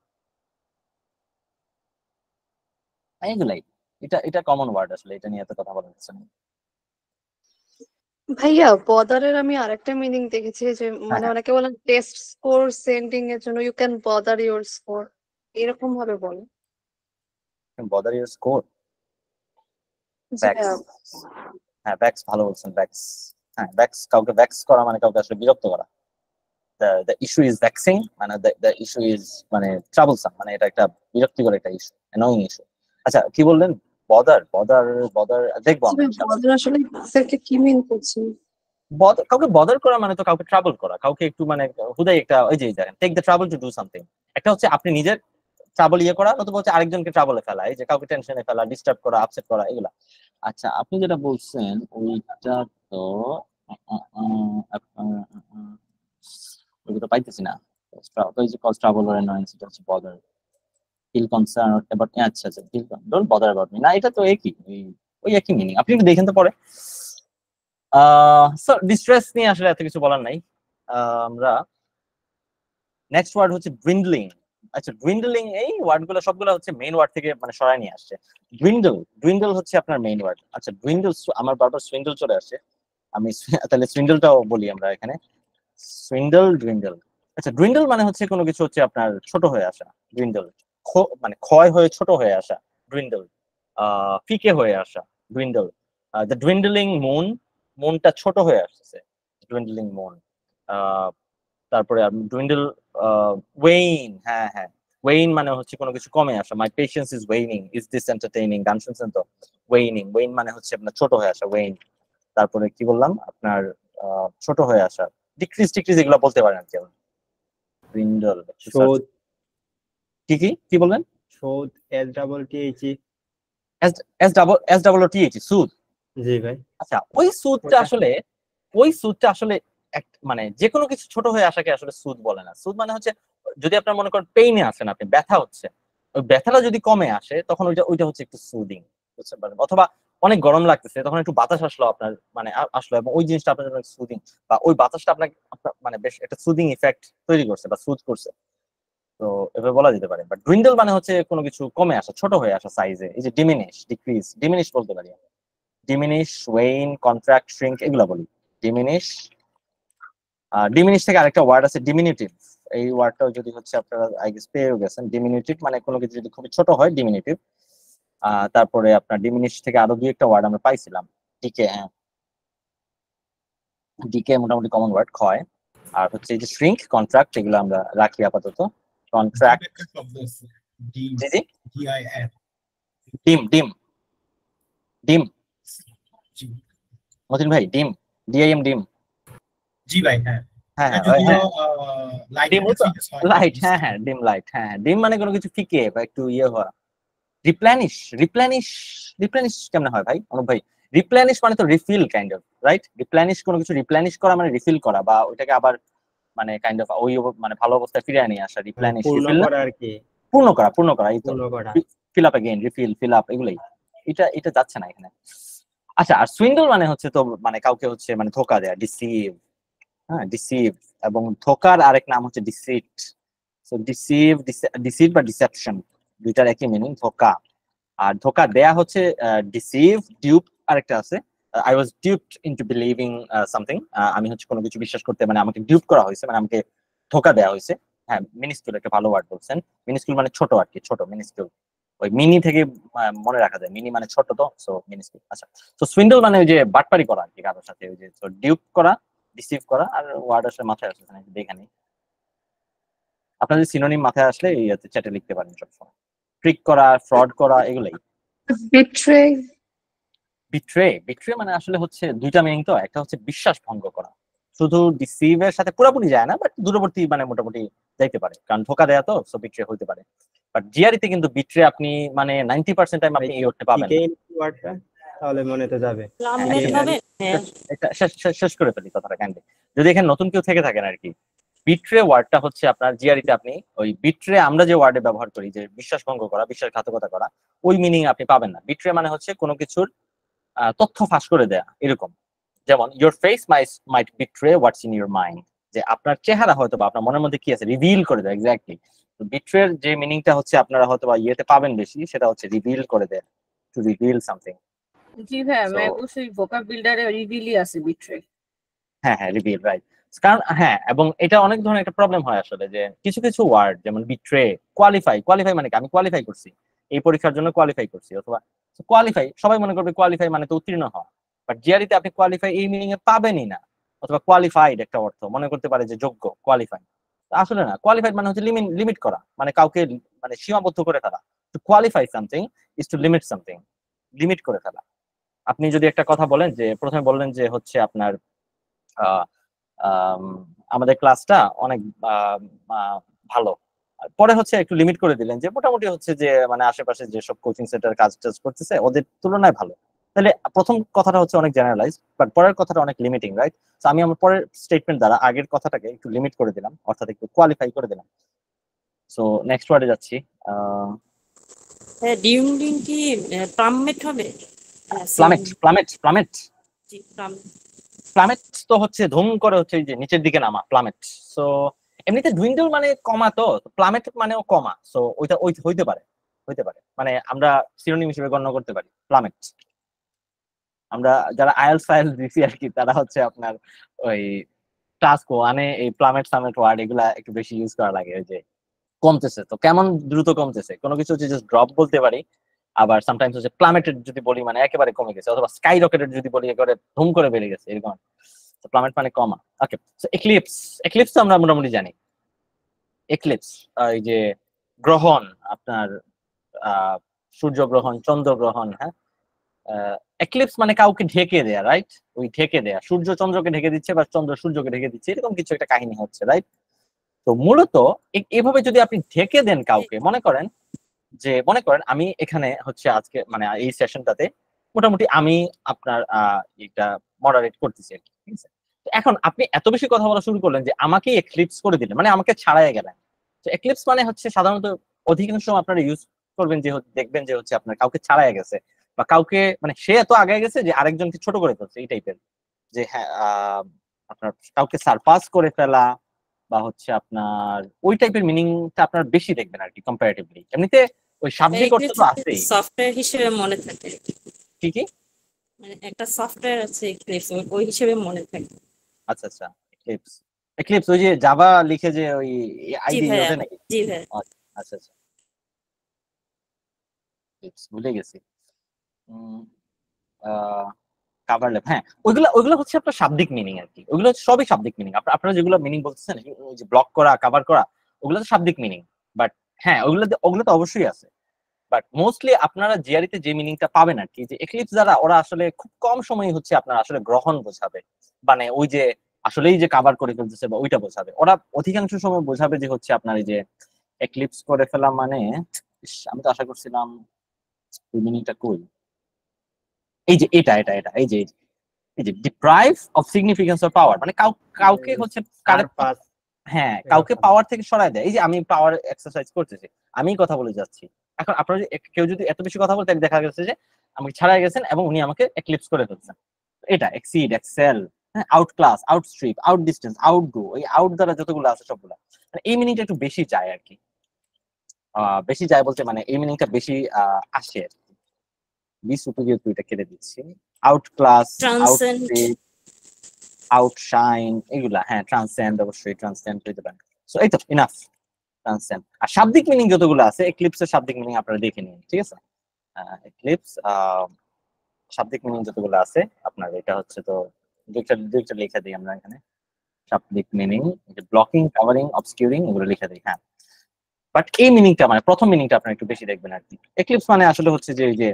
এগুলাই। এটা এটা কমন ওয়ার্ড আসলে, এটা নিয়ে এত কথা বলা যাচ্ছে না।
ভাইয়া বদারের আমি আরেকটা মিনিং দেখেছি যে মানে
হ্যাঁ,
অনেকে বলেন টেস্ট স্কোর সেন্ডিং এর জন্য you can bother your score, এরকম ভাবে বলে।
বদার ইউর স্কোর,
জি
ব্যাক্স।
ভাইয়া।
হ্যাঁ ব্যাক্স ভালো বলছেন, ব্যাক্স। হ্যাঁ ব্যাক্স, কাউকে ব্যাক্স করা মানে কাউকে আসলে বিরক্ত করা। the issue is vexing মানে the issue is মানে troublesome, মানে এটা একটা বিরক্তিকর একটা ইস্যু, অ্যানোয়িং ইস্যু। আচ্ছা কি বললেন? বদার, বদার, বদার দেখবো আমরা ইনশাআল্লাহ।
বদার আসলে এক্সাক্টলি কি মিন করছেন?
কাউকে বদার করা মানে তো কাউকে ট্রাবল করা, কাউকে একটু মানে হুদাই একটা ওই যে দেখেন take the trouble to do something. একটা হচ্ছে আপনি নিজের ট্রাবল ইয়ে করা, নতুবা হচ্ছে আরেকজনকে ট্রাবলে ফেলা, এই যে কাউকে টেনশনে ফেলা, ডিস্টার্ব করা, আপসেট করা, এগুলা। আচ্ছা আপনি যেটা বলছেন ওইটা তো ওইটা তো পাইতেছি না। ওই যে কজ ট্রাবল অর অ্যানয়েন্স, এটা হচ্ছে বদার। ফিল কনসার্ন অ্যাবাউট, আচ্ছা আচ্ছা, feel don't bother about me, না এটা তো একই, ওই একই মিনিং। আপনি একটু দেখেন তো পরে। সো ডিস্ট্রেস নিয়ে আসলে এত কিছু বলার নাই। আমরা নেক্সট ওয়ার্ড হচ্ছে ডুইন্ডলিং। আচ্ছা ডুইন্ডলিং, এই ওয়ার্ডগুলো সবগুলো হচ্ছে মেইন ওয়ার্ড থেকে মানে সরায় নিয়ে আসছে। ডুইন্ডল, ডুইন্ডল হচ্ছে আপনার মেইন ওয়ার্ড। আচ্ছা ডুইন্ডল, আমার বারবার সুইন্ডল চলে আসছে, আমি তাহলে সুইন্ডলটাও বলি আমরা এখানে। সুইন্ডল, ডুইন্ডল। আচ্ছা ডুইন্ডল মানে হচ্ছে কোনো কিছু হচ্ছে আপনার ছোট হয়ে আসা। ডুইন্ডল মানে ক্ষয় হয়ে ছোট হয়ে আসা, ডুইন্ডল। ফিকে হয়ে আসা, ডুইন্ডল। দ্য ডুইন্ডলিং মুন, মুনটা ছোট হয়ে আসছে, ডুইন্ডলিং মুন। তারপরে ডুইন্ডল, ওয়েইন, হ্যাঁ হ্যাঁ, ওয়েইন মানে হচ্ছে কোনো কিছু কমে আসা। My patience is waning, is this entertaining, গান শুনছেন তো? ওয়েইনিং, ওয়েইন মানে হচ্ছে আপনার ছোট হয়ে আসা, ওয়েইন। তারপরে কি বললাম আপনার ছোট হয়ে আসা, ডিক্রিজ টিক্রিজ এগুলো বলতে পারেন আর কি। ডুইন্ডল,
শোধ,
কি কি কি বললেন?
শোধ, SWTHE।
SOOTH সুদ।
জি ভাই।
আচ্ছা ওই সুদটা আসলে মানে যে কোনো কিছু ছোট হয়ে আসাকে আসলে সুদ বলে না। সুদ মানে হচ্ছে যদি আপনার মনে করেন পেইনে আছেন, আপনি ব্যথা হচ্ছে, ওই ব্যথাটা যদি কমে আসে তখন ওইটা হচ্ছে একটু সুদিং, বুঝতে পারেন? অথবা অনেক গরম লাগতেছে তখন একটু বাতাস আসলো আপনার মানে আসলো এবং ওই জিনিসটা আপনার জন্য সুদিং, বা ওই বাতাসটা আপনার মানে বেশ একটা সুদিং ইফেক্ট তৈরি করছে বা সুদ করছে। তো এভাবে বলা যেতে পারে। বাট ডুইন্ডল মানে হচ্ছে কোনো কিছু কমে আসা, ছোট হয়ে আসা সাইজে। এই যে ডিমিনিশ, ডিক্রিজ, ডিমিনিশ বলতে পারি, ডিমিনিশ, ওয়েইন, কন্ট্রাক্ট, শ্রিঙ্ক এগুলো বলি। ডিমিনিশ, ডিমিনিশ থেকে আরেকটা ওয়ার্ড আছে ডিমিনিটিভ। এই ওয়ার্ডটাও যদি হচ্ছে আপনারা আই গেস পেয়ে গেছেন। ডিমিনিটিভ মানে কোনো কিছু যদি খুবই ছোট হয়, ডিমিনিটিভ। তারপরে আপনার ডিমিনিশ থেকে আরো দুই একটা ওয়ার্ড আমরা পাইছিলাম, ডিকে। হ্যাঁ, ডিকে মোটামুটি কমন ওয়ার্ড, ক্ষয়। আর হচ্ছে এই যে শ্রিঙ্ক, কন্ট্রাক্ট, এগুলো আমরা রাখি আপাতত। কন্ট্রাক্ট, জি জি, ডিম, ডিম, ডিম, মতিন ভাই, ডিম, ডিআইএম, ডিম।
জি ভাই। হ্যাঁ
হ্যাঁ হ্যাঁ লাইট, হ্যাঁ হ্যাঁ ডিম লাইট, হ্যাঁ ডিম মানে কোনো কিছু ফিকে বা একটু ইয়ে হওয়া। রিপ্লেনিশ, রিপ্লেনিশ, রিপ্লেনিশ কেমন হয় ভাই, অনুপ ভাই? রিপ্লেনিশ মানে তো রিফিল কাইন্ড অফ, রাইট? রিপ্লেনিশ কোনো কিছু রিপ্লেনিশ করা মানে রিফিল করা, বা ওইটাকে আবার মানে কাইন্ড অফ ওই মানে ভালো অবস্থায় ফিরিয়ে নিয়ে আসা। রিপ্লেনিশ,
পূর্ণ
রিফিল
করা আর কি।
পূর্ণ করা, পূর্ণ করা, এই তো
পূর্ণ করা।
Fill up again, refill, fill up, এগুলাই। এটা যাচ্ছে না এখানে। আচ্ছা, আর সুইন্ডল মানে হচ্ছে তো মানে কাউকে হচ্ছে মানে ধোঁকা দেয়া, ডিসিভ। হ্যাঁ, ডিসিভ। এবং ধোঁকার আরেক নাম হচ্ছে ডিসিট। সো ডিসিভ, ডিসিট বা ডিসেপশন দুইটার একই মিনিং, ধোঁকা। আর ধোঁকা দেয়া হচ্ছে ডিসিভ, ডিউপ আরেকটা আছে, I was duped into believing something. আমি হচ্ছে কোনো কিছু বিশ্বাস করতে, মানে আমাকে ডিউপ করা হয়েছে, মানে আমাকে ধোঁকা দেওয়া হয়েছে। হ্যাঁ, মিনিস্কুল একটা ভালো ওয়ার্ড বলছেন। মিনিস্কুল মানে ছোট আর কি, ছোট, মিনিস্কুল। ওই মিনি থেকে মনে রাখা যায়, মিনি মানে ছোট, তো সো মিনিস্কুল। আচ্ছা, তো সুইন্ডল মানে ওই যে বাটপারি করা আর কি কারোর সাথে, ওই যে ডিউপ করা, ডিসিভ করা। আর ওয়ার্ড আসলে মাথায় আসছে না, দেখে নিই। আপনাদের সিনোনিম মাথায় আসলে এই চ্যাটে লিখতে পারেন সবসময়। ট্রিক করা, ফ্রড করা, এগুলাই।
বিট্রে,
বিট্রে, বিট্রে মানে আসলে হচ্ছে দুইটা মিনিং তো। একটা হচ্ছে বিশ্বাস ভঙ্গ করা, শুধু ডিসিভ এর সাথে পুরোপুরি যায় না, বাট দূরবর্তী মানে মোটামুটি যাইতে পারে, কারণ ধোকা দেয়া তো, সো বিট্রে হইতে পারে। বাট জিআরিতে কিন্তু বিট্রে আপনি মানে 90% টাইম আপনি এই করতে পাবেন না।
ওয়ার্ডটা তাহলে মনে তো যাবে।
প্লামমেট হবে। হ্যাঁ,
এটা শেষ করে ফেলি কথাটা কাইন্ডলি, যদি এখানে নতুন কেউ থেকে থাকেন আর কি। বিট্রে ওয়ার্ডটা হচ্ছে আপনার জিআরিতে আপনি ওই বিট্রে আমরা যে ওয়ার্ডে ব্যবহার করি, যে বিশ্বাস ভঙ্গ করা, বিশ্বাসঘাতকতা করা, ওই মিনিং আপনি পাবেন না। বিট্রে মানে হচ্ছে কোনো কিছুর তথ্য ফাঁস করে দেয়া, এরকম। যেমন your face might betray what's in your mind, যে আপনার চেহারা হয়তো বা আপনার মনের মধ্যে কি আছে রিভিল করে দেয়। এক্স্যাক্টলি। তো বিট্রের যে মিনিংটা হচ্ছে আপনারা হয়তো বা ইয়েতে পাবেন বেশি, সেটা হচ্ছে রিভিল করে দেয়, টু রিভিল সামথিং।
জি ভাইয়া, আমি অবশ্যই ভোকাব বিল্ডারে রিভিলই আছে বিট্রে।
হ্যাঁ হ্যাঁ, রিভিল, রাইট। কারণ হ্যাঁ, এবং এটা অনেক ধরনের একটা প্রবলেম হয় আসলে, যে কিছু কিছু ওয়ার্ড যেমন বিট্রে, কোয়ালিফাই, কোয়ালিফাই মানে কি আমি কোয়ালিফাই করছি, এই পরীক্ষার জন্য কোয়ালিফাই করছি, অথবা কোয়ালিফাই সবাই মনে করবে কোয়ালিফাই মানে তো উত্তীর্ণ হওয়া। বাট জিআরিতে আপনি কোয়ালিফাই এই মিনিং এ পাবেনই না। অথবা কোয়ালিফাইড একটা অর্থ মনে করতে পারে যে যোগ্য, কোয়ালিফাই। আসলে না, কোয়ালিফাইড মানে হচ্ছে লিমিট করা, মানে কাউকে মানে সীমাবদ্ধ করে ফেলা। To qualify something is to limit something, limit করে ফেলা। আপনি যদি একটা কথা বলেন, যে প্রথমে বললেন যে হচ্ছে আপনার আমাদের ক্লাসটা অনেক ভালো, পরে হচ্ছে একটু লিমিট করে দিলেন যে মোটামুটি হচ্ছে যে মানে আশেপাশে যেসব কোচিং সেন্টার কাজ টাজ করতেছে ওদের তুলনায় ভালো। তাহলে প্রথম কথাটা হচ্ছে অনেক জেনারেলাইজ, বাট পরের কথাটা অনেক লিমিটিং, রাইট? তো আমি আমার পরের স্টেটমেন্ট দ্বারা আগের কথাটাকে একটু লিমিট করে দিলাম, অর্থাৎ একটু কোয়ালিফাই করে দিলাম। সো নেক্সট ওয়ার্ডে যাচ্ছি।
ডিউমডিং কি প্লামমেট হবে?
প্লামেট, প্লামেট, প্লামেট,
জি, প্লামমেট।
প্লামেট তো হচ্ছে ধুম করে হচ্ছে এই যে নিচের দিকে নামা, প্লামেট। সো এমনিতে ডুইন্ডল মানে কমা, তো প্লামেট মানেও কমা। সো ওইটা হইতে পারে, মানে আমরা সিনোনিম হিসেবে গণ্য করতে পারি প্লামেট। আমরা যারা আইএলটিএস ফাইল দিছি আর কি, তারা হচ্ছে আপনার ওই টাস্ক ওয়ানে এই প্লামেট সামেট ওয়ার্ড এগুলা একটু বেশি ইউজ করা লাগে। ওই যে কমতেছে, তো কেমন দ্রুত কমতেছে, কোনো কিছু হচ্ছে জাস্ট ড্রপ বলতে পারি। আবার সামটাইমস হচ্ছে প্লামেটেড যদি বলি মানে একেবারে কমে গেছে, অথবা স্কাই রকেটেড যদি বলি একেবারে ধুম করে বেড়ে গেছে, এরকম। তো প্লামেট মানে কমা। ওকে, সো এক্লিপস, এক্লিপস তো আমরা মোটামুটি জানি। এক্লিপস এই যে গ্রহণ, আপনার সূর্যগ্রহণ, চন্দ্রগ্রহণ। হ্যাঁ, এক্লিপস মানে কাউকে ঢেকে দেয়া, রাইট? ওই ঢেকে দেয়া, সূর্য চন্দ্রকে ঢেকে দিচ্ছে বা চন্দ্র সূর্যকে ঢেকে দিচ্ছে, এরকম কিছু একটা কাহিনী হচ্ছে, রাইট? তো মূলত এভাবে যদি আপনি ঢেকে দেন কাউকে, মনে করেন যে মনে করেন আমি এখানে হচ্ছে আজকে মানে এই সেশনটাতে মোটামুটি আমি আপনার এটা মডারেট করতেছি আর কি, ঠিক আছে? তো এখন আপনি এত বেশি কথা বলা শুরু করলেন যে আমাকে এক্লিপস করে দিলেন, মানে আমাকে ছাড়াই গেলেন। তো এক্লিপস মানে হচ্ছে সাধারণত অধিকাংশ সময় আপনারা ইউজ করবেন যে দেখবেন যে হচ্ছে আপনার কাউকে ছাড়াই গেছে বা কাউকে মানে সে এত আগে গেছে যে আরেকজনকে ছোট করে ফেলছে, এই টাইপের। যে হ্যাঁ আপনার কাউকে সারপাস করে ফেলা বা হচ্ছে আপনার ওই টাইপের মিনিংটা আপনার বেশি দেখবেন আর কি কম্পারেটিভলি। এমনিতে ওই শাব্দিক অর্থ তো আছেই।
সফটওয়্যার হিসেবে মনে থাকে,
কি কি?
মানে একটা সফটওয়্যার আছে এক্লিপস, ওই হিসেবে মনে থাকে।
আচ্ছা আচ্ছা, এক্লিপস। এক্লিপস ওই যে জাভা লিখে যে ওই
জি
আইডি
ভাইয়া,
ওটা নাকি?
জি ভাইয়া।
আচ্ছা আচ্ছা, ভুলে গেছি। কাভার ল্যাপ, হ্যাঁ ওইগুলো ওইগুলো হচ্ছে আপনার শাব্দিক মিনিং আর কি। ওইগুলো হচ্ছে সবই শাব্দিক মিনিং। আপনারা যেগুলো মিনিং বলতেছেন ওই যে ব্লক করা, কাভার করা, ওগুলো তো শাব্দিক মিনিং। বাট হ্যাঁ ওগুলো তো অবশ্যই আছে। বাট মোস্টলি আপনারা জিআরিতে যে মিনিংটা পাবেন আর কি, যে এক্লিপস দ্বারা ওরা আসলে খুব কম সময় হচ্ছে আপনার আসলে গ্রহণ বোঝাবে, মানে ওই যে আসলেই যে কাভার করে ফেলতেছে বা ওইটা বোঝাবে। ওরা অধিকাংশ সময় বোঝাবে যে হচ্ছে আপনার এই যে এক্লিপস করে ফেলা মানে, আমি তো আশা করছিলাম ওই মিনিংটা কই, এই যে এটা এটা এটা এই যে এই যে ডিপ্রাইভ অফ সিগনিফিকেন্স অর পাওয়ার, মানে কাউকে হচ্ছে
সারপাস।
হ্যাঁ কাউকে পাওয়ার থেকে সরায় দেয়। এই যে আমি পাওয়ার এক্সারসাইজ করতেছি, আমি কথা বলে যাচ্ছি, এখন আপনার কেউ যদি এত বেশি কথা বলতে দেখা গেছে যে আমাকে ছাড়াই গেছেন এবং উনি আমাকে এক্লিপস করে ফেলছেন। এটা exceed, excel, outclass, outstrip, outdistance, outgo, এই আউট দ্বারা যতগুলো আছে সবগুলো, মানে এই মিনিংটা একটু বেশি যায় আর কি। বেশি যায় বলতে মানে এই মিনিংটা বেশি আসে আর কি। বি সুপিরিয়র টু, এটা কেটে দিচ্ছি। আউট ক্লাস,
ট্রান্সেন্ড,
আউটস্ট্রিপ, আউটশাইন, এগুলা হ্যাঁ ট্রান্সেন্ড, অবশ্যই ট্রান্সেন্ড হইতে পারে। সো এই তো ইনাফ ট্রান্সেন্ড। আর শাব্দিক মিনিং যতগুলো আছে এক্লিপসের শাব্দিক মিনিং আপনারা দেখে নিন, ঠিক আছে? এক্লিপস শাব্দিক মিনিং যতগুলো আছে আপনার, এটা হচ্ছে তো দুইটা লিখে দিই আমরা এখানে। শাব্দিক মিনিং ব্লকিং, কাভারিং, অবস্কিউরিং, এগুলো লিখে দিই, হ্যাঁ। বাট এই মিনিংটা মানে প্রথম মিনিংটা আপনারা একটু বেশি দেখবেন আর কি। এক্লিপস মানে আসলে হচ্ছে যে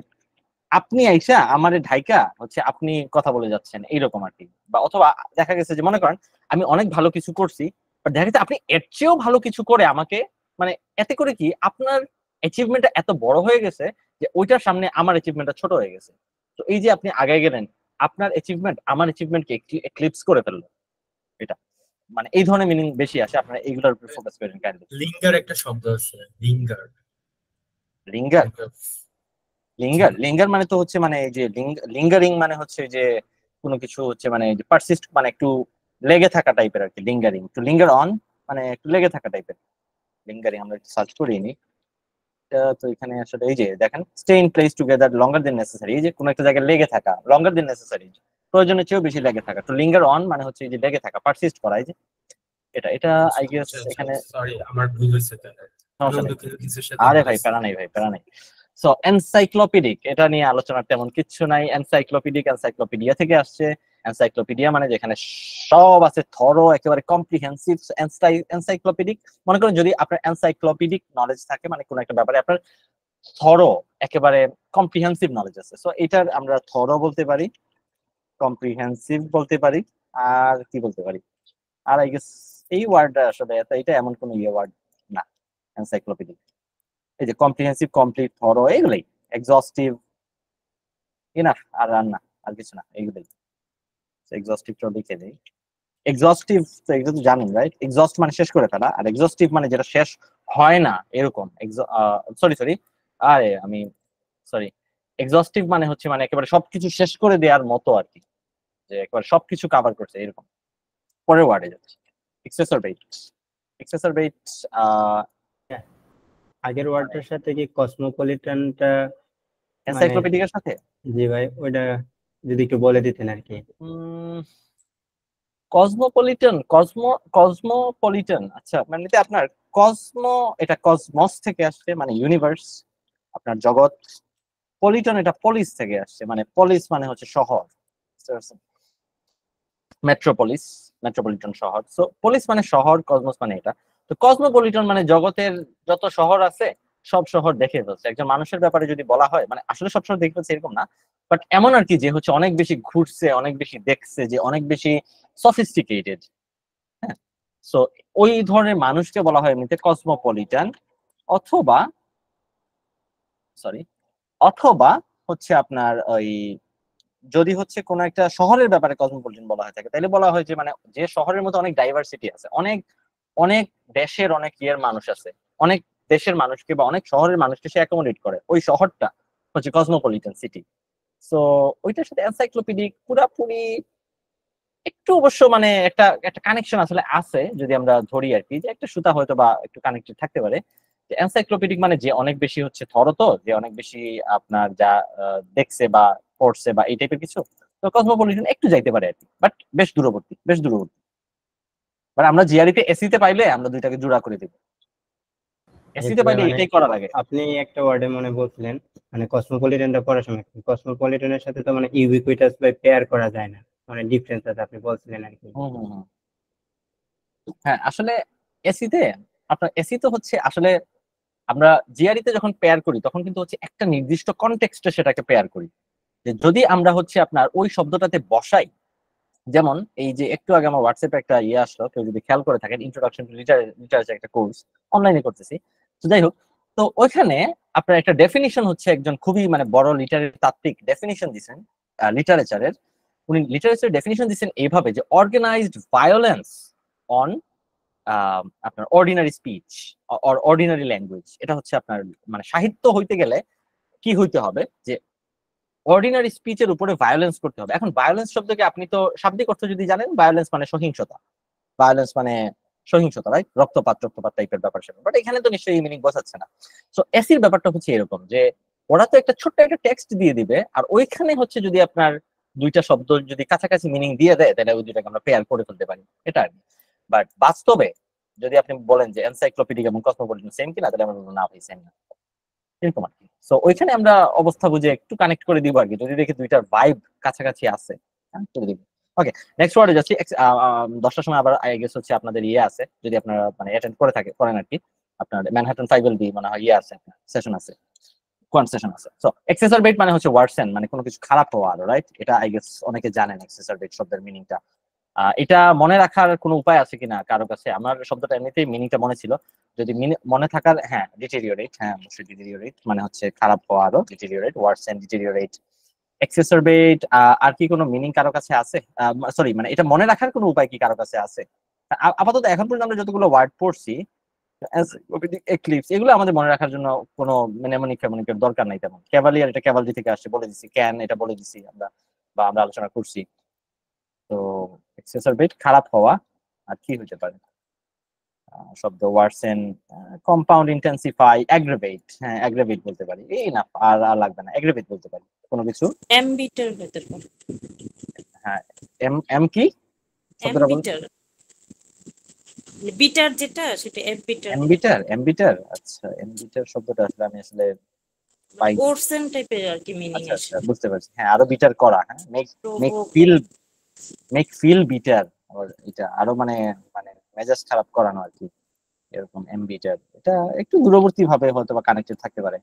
আপনি আইসা আমারে ঢাইকা হচ্ছে আপনি কথা বলে যাচ্ছেন এইরকম আর কি। বা অথবা দেখা গেছে যে মনে করেন আমি অনেক ভালো কিছু করছি, বাট দেখা গেছে আপনি এর চেয়েও ভালো কিছু করে আমাকে, মানে এতে করে কি আপনার অ্যাচিভমেন্টটা এত বড় হয়ে গেছে যে ওইটার সামনে আমার অ্যাচিভমেন্টটা ছোট হয়ে গেছে। তো এই যে আপনি আগায় গেলেন, আপনার অ্যাচিভমেন্ট আমার অ্যাচিভমেন্টকে এক্লিপস করে ফেললো, এটা মানে এই ধরনের মিনিং বেশি আসে। আপনারা এইগুলোর উপর ফোকাস করেন কাইন্ডলি।
লিঙ্গার একটা শব্দ আছে, লিঙ্গার।
লিঙ্গার, লিঙ্গার লিঙ্গার মানে তো হচ্ছে মানে এই যে লিঙ্গারিং মানে হচ্ছে যে কোনো কিছু হচ্ছে মানে যে পারসিস্ট, মানে একটু লেগে থাকা টাইপের আর কি। লিঙ্গারিং টু লিঙ্গার অন মানে একটু লেগে থাকা টাইপের। লিঙ্গারিং আমরা একটু সার্চ করিয়ে নিই। তো এখানে আসলে এই যে দেখেন stay in place together longer than necessary, এই যে কোনো একটা জায়গায় লেগে থাকা, লঙ্গার দেন নেসেসারি, প্রয়োজনের চেয়েও বেশি লেগে থাকা। তো লিঙ্গার অন মানে হচ্ছে এই যে লেগে থাকা, পারসিস্ট করা, এই যে এটা এটা আই গেস এখানে
সরি আমার ভুল হয়েছে তাহলে।
সমস্যা নেই।
কিছুর সাথে
আরে ভাই প্যারা নেই ভাই, প্যারা নেই। সো এনসাইক্লোপিডিক, এটা নিয়ে আলোচনার তেমন কিচ্ছু নাই। এনসাইক্লোপিডিক এনসাইক্লোপিডিয়া থেকে আসছে। এনসাইক্লোপিডিয়া মানে যেখানে সব আছে, থরো, একেবারে কম্প্রিহেন্সিভ। এনসাইক্লোপিডিক মনে করেন যদি আপনার এনসাইক্লোপিডিক নলেজ থাকে, মানে কোন একটা ব্যাপারে আপনার থরো একেবারে কম্প্রিহেন্সিভ নলেজ আছে, সো এটার আমরা থরো বলতে পারি, কম্প্রিহেন্সিভ বলতে পারি, আর কি বলতে পারি, আর আই গেস এই ওয়ার্ডটা আসলে এটা এমন কোন ওয়ার্ড না এনসাইক্লোপিডিক। এই যে কম্প্রিহেন্সিভ, কমপ্লিট, থরো, এগুলাই। এক্সস্টিভ, ইনাফ, আর না আর কিছু না, এগুলাই। এক্সস্টিভটা লিখে দেই। এক্সস্টিভ তো এটা তো জানেন রাইট, এক্সস্ট মানে শেষ করে ফেলা, আর এক্সস্টিভ মানে যেটা শেষ হয় না এরকম। সরি আরে আমি সরি, এক্সস্টিভ মানে হচ্ছে মানে একেবারে সবকিছু শেষ করে দেওয়ার মতো আর কি, যে একেবারে সবকিছু কভার করছে এরকম। পরের ওয়ার্ডে যাচ্ছে, এক্সেসরবেট। এক্সেসরবেট
আগের ওয়ার্ডটার সাথে কি কসমোপলিটনটা
এনসাইক্লোপিডিকের সাথে?
জি ভাই, ওইটা যদি একটু বলে দিতেন আর কি।
কসমোপলিটন, কসমোপলিটন, আচ্ছা মানে আপনার কসমো, এটা কসমস থেকে আসছে মানে ইউনিভার্স, আপনার জগৎ। পলিটন এটা পলিস থেকে আসছে, মানে পলিস মানে হচ্ছে শহর, মেট্রোপলিস, মেট্রোপলিটন শহর। সো পলিস মানে শহর, কসমস মানে এটা। তো কসমোপলিটন মানে জগতের যত শহর আছে সব শহর দেখে ফেলছে। একজন মানুষের ব্যাপারে যদি বলা হয়, মানে আসলে সব শহর দেখে ফেলছে এরকম না, বাট এমন আর কি যে হচ্ছে অনেক বেশি ঘুরছে, অনেক বেশি দেখছে, যে অনেক বেশি সফিস্টিকেটেড। হ্যাঁ, সো ওই ধরনের মানুষকে বলা হয় এমনিতে কসমোপলিটান। অথবা সরি, অথবা হচ্ছে আপনার ওই যদি হচ্ছে কোনো একটা শহরের ব্যাপারে কসমোপলিটন বলা হয়ে থাকে, তাহলে বলা হয় যে মানে যে শহরের মধ্যে অনেক ডাইভার্সিটি আছে, অনেক অনেক দেশের অনেক ইয়ের মানুষ আছে, অনেক দেশের মানুষকে বা অনেক শহরের মানুষকে সে অ্যাকোমোডেট করে, ওই শহরটা হচ্ছে কসমোপলিটন সিটি। সো ওইটার সাথে এনসাইক্লোপিডিক পুরাপুরি একটু অবশ্য মানে একটা একটা কানেকশন আসলে আছে, যদি আমরা ধরি আর কি, যে একটা সুতা হয়তো বা একটু কানেক্টেড থাকতে পারে। এনসাইক্লোপিডিক মানে যে অনেক বেশি হচ্ছে থরত, যে অনেক বেশি আপনার যা দেখছে বা পড়ছে বা এই টাইপের কিছু। তো কসমোপলিটন একটু যাইতে পারে আর কি, বাট বেশ দূরবর্তী, বেশ দূরবর্তী। বাট আমরা জিআরিতে এসিতে পাইলে আমরা দুইটাকে জোড়া করে দিব, এসিতে পাইলে
মানে
এটাই করা লাগে।
আপনি একটা ওয়ার্ডে মনে বলছিলেন মানে কসমোপলিটনটা পড়ার সময় কসমোপলিটনের সাথে তো মানে ইউবিকুইটাস বা পেয়ার করা যায় না, মানে ডিফারেন্স আছে আপনি বলছিলেন আর কি।
হুম হুম হুম। হ্যাঁ আসলে এসিতে আপনার এসি তো হচ্ছে আসলে আমরা জিআরিতে যখন পেয়ার করি তখন কিন্তু হচ্ছে একটা নির্দিষ্ট কনটেক্সটে সেটাকে পেয়ার করি। যে যদি আমরা হচ্ছে আপনার ওই শব্দটাতে বসাই, যেমন এই যে একটু আগে আমার হোয়াটসঅ্যাপে একটা ইয়ে আসলো, কেউ যদি খেয়াল করে থাকেন, ইন্ট্রোডাকশন টু লিটারেচার একটা কোর্স অনলাইনে করতেছি। তো যাই হোক, তো ওইখানে আপনার একটা ডেফিনিশন হচ্ছে একজন খুবই মানে বড় লিটারের তাত্ত্বিক ডেফিনিশন দিচ্ছেন লিটারেচারের। উনি লিটারেচারের ডেফিনিশন দিচ্ছেন এইভাবে যে অর্গানাইজড ভায়োলেন্স অন আপনার ordinary speech or ordinary language. এটা হচ্ছে আপনার মানে সাহিত্য হইতে গেলে কি হইতে হবে, যে অর্ডিনারি স্পিচের উপরে ভায়োলেন্স করতে হবে। এখন ভায়োলেন্স শব্দকে আপনি তো শাব্দিক অর্থ যদি জানেন, ভায়োলেন্স মানে সহিংসতা, ভায়োলেন্স মানে সহিংসতা, রাইট? রক্তপাত রক্তপাত টাইপের ব্যাপার সেটা, বাট এখানে তো নিশ্চয়ই মিনিং বোঝাচ্ছে না। সো এসির ব্যাপারটা হচ্ছে এরকম যে ওরা তো একটা ছোট্ট একটা টেক্সট দিয়ে দিবে, আর ওইখানে হচ্ছে যদি আপনার দুইটা শব্দ যদি কাছাকাছি মিনিং দিয়ে দেয়, তাহলে ওই দুইটাকে আমরা পেয়ার করে ফেলতে পারি, এটা আর কি। বাট বাস্তবে যদি আপনি বলেন যে এনসাইক্লোপিডিক এবং কসমোপলিটন সেম কিনা, তাহলে আমরা বলবো না ভাই সেম না, এরকম আর কি। সো ওইখানে আমরা অবস্থা বুঝে একটু কানেক্ট করে দিব আর কি, যদি দেখি দুইটার ভাইব কাছাকাছি আছে, হ্যাঁ করে দিব। ওকে, নেক্সট ওয়ার্ডে যাচ্ছি। 10টার সময় আবার আই গেস হচ্ছে আপনাদের ইয়ে আছে, যদি আপনারা মানে অ্যাটেন্ড করে করেন আর কি, আপনার ম্যানহাটন 5LB মানে হয় ইয়ে আছে, সেশন আছে, কোয়ান্ট সেশন আছে। সো এক্সেসারবেট মানে হচ্ছে ওয়ার্সেন, মানে কোনো কিছু খারাপ হওয়া আরো, রাইট? এটা আই গেস অনেকে জানেন এক্সেসারবেট শব্দের মিনিংটা। এটা মনে রাখার কোনো উপায় আছে কিনা কারো কাছে? আমার শব্দটা এমনিতেই মিনিংটা মনে ছিল, যদি মনে থাকার, হ্যাঁ ডিটেরিওরেট, হ্যাঁ অবশ্যই ডিটেরিওরেট মানে হচ্ছে খারাপ হওয়া আরো, ডিটেরিওরেট, ওয়ার্সেন, ডিটেরিওরেট, এক্সেসারবেট। আর কি কোনো মিনিং কারো কাছে আছে? সরি, মানে এটা মনে রাখার কোনো উপায় কি কারো কাছে আছে? আপাতত এখন পর্যন্ত আমরা যতগুলো ওয়ার্ড পড়ছি, এক্লিপস, এগুলো আমাদের মনে রাখার জন্য কোনো নেমনিকের দরকার নাই তেমন। ক্যাভালিয়ার, এটা ক্যাভালরি থেকে আসছে বলে দিছি, ক্যান এটা বলে দিছি আমরা, বা আমরা আলোচনা করছি। তো এক্সেসারবেট খারাপ হওয়া, আর কি হতে পারে শব্দ? Worsen, compound, intensify, aggravate. হ্যাঁ অ্যাগ্রাভেট বলতে পারি, এই না আর আর লাগবে না, অ্যাগ্রাভেট বলতে পারি কোনো কিছু।
এমবিটার হতে পারে।
হ্যাঁ এম এম কি শব্দটা বল?
এমবিটার, বিটার যেটা সেটা এমবিটার।
এমবিটার, এমবিটার, আচ্ছা এমবিটার শব্দটা আসলে আমি আসলে পাই।
কোর্সেন টাইপের আর কি মিনিং
আচ্ছা
আসে।
আচ্ছা বুঝতে পারছি, হ্যাঁ আরো বিটার করা, হ্যাঁ make
Provoke
make feel bitter, এটা আরো মানে মানে মেজাজ খারাপ করানো আর কি, এরকম এমবিটার। এটা একটু দূরবর্তী ভাবে হয়তো বা কানেক্টেড থাকতে পারে।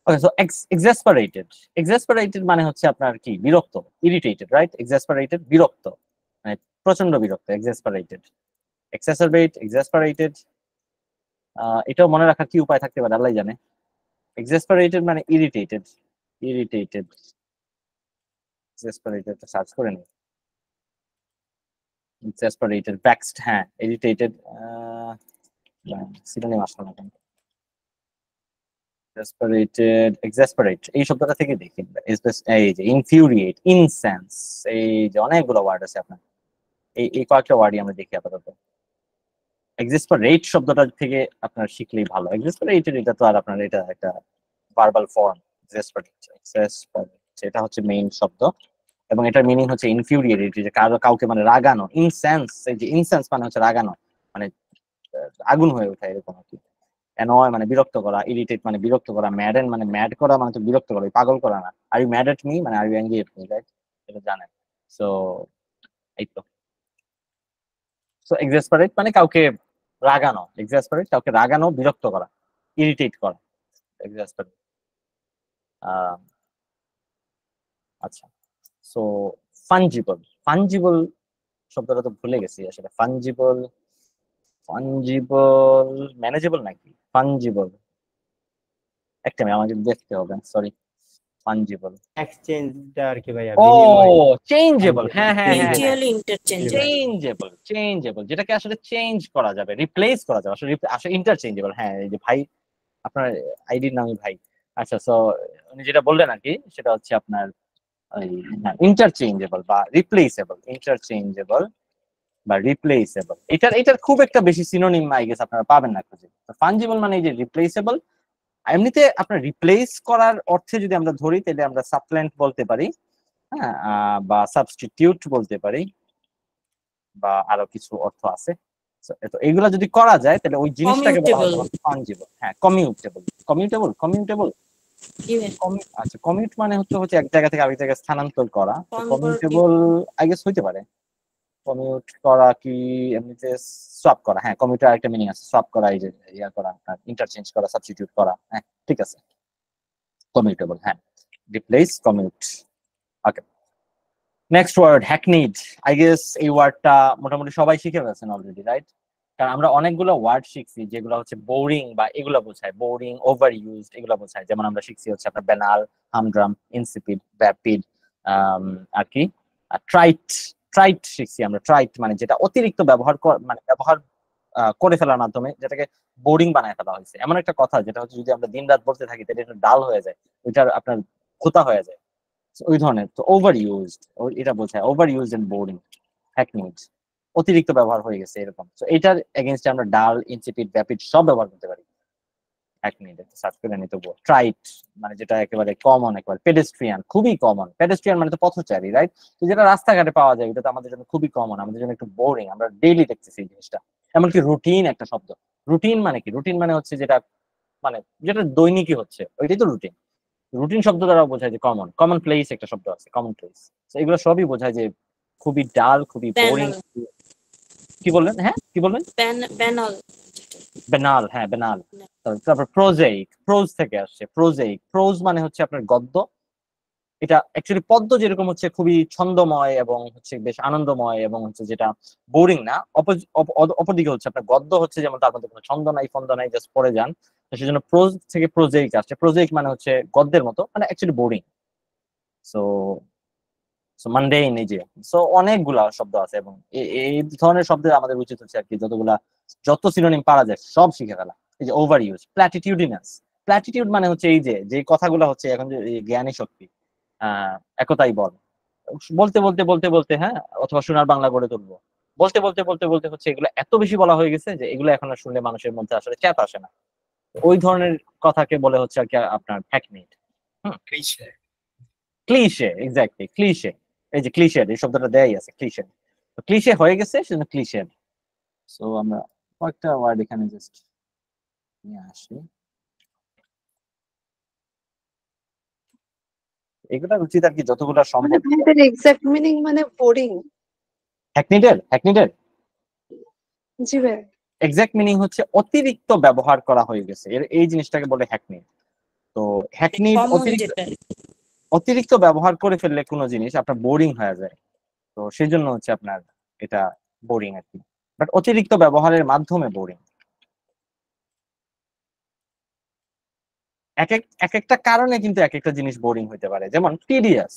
ওকে, সো এক্সাসপারেটেড, এক্সাসপারেটেড মানে হচ্ছে আপনার কি বিরক্ত, ইরিটেটেড, রাইট? এক্সাসপারেটেড বিরক্ত, মানে প্রচন্ড বিরক্ত, এক্সাসপারেটেড। এক্সাসারবেট, এক্সাসপারেটেড, এটাও মনে রাখার কি উপায় থাকতে পারে আল্লাহ জানে। এক্সাসপারেটেড মানে ইরিটেটেড, ইরিটেটেড, এক্সাসপারেটেড সার্চ করে নিই। এক্সাসপারেটেড, ভ্যাক্সড, হ্যাঁ ইরিটেটেড, সিনোনিম আসলো না কেন? এক্সাসপারেটেড, এক্সাসপারেট এই শব্দটা থেকে দেখি, এই যে ইনফিউরিয়েট, ইনসেন্স, এই যে অনেকগুলো ওয়ার্ড আছে আপনার, এই কয়েকটা ওয়ার্ডই আমরা দেখি আপাতত। এক্সাসপারেট শব্দটা থেকে আপনার শিখলেই ভালো। এক্সাসপারেটেড এটা তো আর আপনার এটা একটা ভার্বাল ফর্ম। এক্সাসপারেট, এটা হচ্ছে মেইন শব্দ, এবং এটার মিনিং হচ্ছে ইনফিউরিয়েটেড, যে কাউকে মানে রাগানো। ইনসেন্স, এই যে ইনসেন্স মানে হচ্ছে রাগানো, মানে আগুন হয়ে ওঠা এরকম আর কি। অ্যানয় মানে বিরক্ত করা, ইরিটেট মানে বিরক্ত করা, ম্যাডেন মানে ম্যাড করা, মানে তো বিরক্ত করা, পাগল করা না। Are you mad at me মানে are you angry at me, right? এটা জানেন। সো এই তো। সো এক্সাসপারেট মানে কাউকে রাগানো, এক্সাসপারেট কাউকে রাগানো, বিরক্ত করা, ইরিটেট করা, এক্সাসপারেট। আচ্ছা, সো ফানজিবল, ফানজিবল শব্দটা তো ভুলে গেছি আসলে। ফানজিবল, ফানজিবল ম্যানেজেবল নাকি ফানজিবল? একটা মিনিট আমাকে দেখতে হবে, সরি। ফাঞ্জিবল,
এক্সচেঞ্জটা আর কি ভাইয়া,
ও
বিনিময়।
চেঞ্জেবল, হ্যাঁ হ্যাঁ হ্যাঁ হ্যাঁ,
মিউচুয়ালি ইন্টারচেঞ্জেবল।
চেঞ্জেবল, চেঞ্জেবল যেটাকে আসলে চেঞ্জ করা যাবে, রিপ্লেস করা যাবে, আসলে আসলে ইন্টারচেঞ্জেবল। হ্যাঁ, এই যে ভাই, আপনার আইডির নামই ভাই। আচ্ছা, সো উনি যেটা বললেন আর কি, সেটা হচ্ছে আপনার ইন্টারচেঞ্জেবল বা রিপ্লেসেবল, ইন্টারচেঞ্জেবল বা রিপ্লেসেবল। এটার এটার খুব একটা বেশি সিনোনিম আই গেস আপনারা পাবেন না খুঁজে। ফাঞ্জিবল মানে এই যে রিপ্লেসেবল। এমনিতে আপনার রিপ্লেস করার অর্থে যদি আমরা ধরি, তাহলে আমরা সাপ্লেন্ট বলতে পারি, হ্যাঁ, বা সাবস্টিটিউট বলতে পারি, বা আরো কিছু অর্থ আছে। তো এগুলা যদি করা যায়, তাহলে ওই জিনিসটাকে বলা হয় ফাঞ্জিবল। হ্যাঁ, কমিউটেবল, কমিউটেবল, কমিউটেবল। আচ্ছা, কমিউট মানে হচ্ছে এক জায়গা থেকে আরেক জায়গায় স্থানান্তর করা। কমিউটেবল আই গেস হইতে পারে। কমিউট করা কি এমনিতে সোয়াপ করা? হ্যাঁ, কমিউটার একটা মিনিং আছে, সোয়াপ করা, এই যে ইয়া করা, ইন্টারচেঞ্জ করা, সাবস্টিটিউট করা। হ্যাঁ, ঠিক আছে, কমিউটেবল। হ্যাঁ, replace, commute. Okay, next word, hackneyed. I guess এই ওয়ার্ডটা মোটামুটি সবাই শিখে গেছেন অলরেডি, রাইট? কারণ আমরা অনেকগুলো ওয়ার্ড শিখছি যেগুলো হচ্ছে বোরিং বা এগুলো বোঝায়, বোরিং, ওভার ইউজড, এগুলো বোঝায়। যেমন আমরা শিখছি হচ্ছে আপনার ব্যানাল, হামড্রাম, ইনসিপিড, ভ্যাপিড, আর কি ট্রাইট। ট্রাইট শিখছি আমরা। ট্রাইট মানে যেটা অতিরিক্ত ব্যবহার মানে ব্যবহার করে ফেলার মাধ্যমে যেটাকে বোরিং বানায় ফেলা হয়েছে। এমন একটা কথা যেটা হচ্ছে যদি আমরা দিন রাত বলতে থাকি তাহলে এটা ডাল হয়ে যায়, ওইটার আপনার খোতা হয়ে যায়, ওই ধরনের। তো ওভার ইউজড এটা বোঝায়, over used and boring, hackneyed, অতিরিক্ত ব্যবহার হয়ে গেছে এরকম। তো এটার এগেইনস্টে আমরা ডাল, ইনসিপিড, ভ্যাপিড সব ব্যবহার করতে পারি। হ্যাকনিড সার্চ করে নিতে বল। ট্রাইট মানে যেটা একেবারে কমন, একেবারে পেডেস্ট্রিয়ান, খুবই কমন। পেডেস্ট্রিয়ান মানে তো পথচারী, রাইট? তো যেটা রাস্তাঘাটে পাওয়া যায় এটা তো আমাদের জন্য খুবই কমন, আমাদের জন্য একটু বোরিং, আমরা ডেইলি দেখতেছি এই জিনিসটা। এমনকি রুটিন একটা শব্দ। রুটিন মানে কি? রুটিন মানে হচ্ছে যেটা মানে যেটা দৈনিকই হচ্ছে, ওইটাই তো রুটিন। রুটিন শব্দ দ্বারা বোঝায় যে কমন, কমন প্লেস একটা শব্দ আছে, কমন প্লেস। তো এগুলো সবই বোঝায় যে খুবই ডাল, খুবই বোরিং। কি বললেন? হ্যাঁ, কি বললেন?
ব্যানাল।
বেনাল, হ্যাঁ বেনাল। তারপর প্রোজেইক, প্রোজ থেকে আসছে। প্রোজেইক, প্রোজ মানে হচ্ছে আপনার গদ্য। এটা অ্যাকচুয়ালি পদ্য যেরকম হচ্ছে খুবই ছন্দময় এবং হচ্ছে বেশ আনন্দময় এবং হচ্ছে যেটা বোরিং না, অপরদিকে হচ্ছে আপনার গদ্য হচ্ছে যেমন তার মধ্যে কোনো ছন্দ নাই, ফন্দ নাই, জাস্ট পড়ে যান। সেজন্য প্রোজ থেকে প্রোজেইক আসছে। প্রোজেইক মানে হচ্ছে গদ্যের মতো, মানে অ্যাকচুয়ালি বোরিং। সো মানডেইন, এই যে। সো অনেকগুলা শব্দ আছে এবং এই ধরনের শব্দের আমাদের উচিত হচ্ছে আর কি যত সিনোনিম পারা যায় সব শিখে ফেলা। এই যে ওভার ইউজ, প্ল্যাটিটিউডিনাস। প্ল্যাটিটিউড মানে হচ্ছে এই যে কথাগুলো হচ্ছে এখন যে জ্ঞানী শক্তি, একতাই বল, বলতে বলতে বলতে বলতে, হ্যাঁ, অথবা সোনার বাংলা গড়ে তুলবো, বলতে বলতে বলতে বলতে হচ্ছে এগুলো এত বেশি বলা হয়ে গেছে যে এগুলো এখন আর শুনলে মানুষের মধ্যে আসলে চ্যাপ আসে না। ওই ধরনের কথাকে বলে হচ্ছে আর কি আপনার hackneyed.
Cliche.
Cliche, exactly, cliche. এই যে ক্লিশে, এই শব্দটা দেয়াই আছে, ক্লিশে। তো ক্লিশে হয়ে গেছে, সেজন্য ক্লিশে। সো আমরা কয়েকটা ওয়ার্ড এখানে জাস্ট নিয়ে আসি। এগুলা উচিত আর কি যতগুলো
মানে
সম্ভব।
ভাইদের এক্সাক্ট মিনিং মানে বোরিং।
হ্যাকনিডের
জি ভাই।
এক্সাক্ট মিনিং হচ্ছে অতিরিক্ত ব্যবহার করা হয়ে গেছে, এই জিনিসটাকে বলে হ্যাকনিড। তো হ্যাকনিড অতিরিক্ত ব্যবহার করে ফেললে কোনো জিনিস আপনার বোরিং হয়ে যায়। তো সেই জন্য হচ্ছে আপনার এটা বোরিং আর কি, বাট অতিরিক্ত ব্যবহারের মাধ্যমে বোরিং। এক একটা কারণে কিন্তু এক একটা জিনিস বোরিং হইতে পারে। যেমন টিডিয়াস,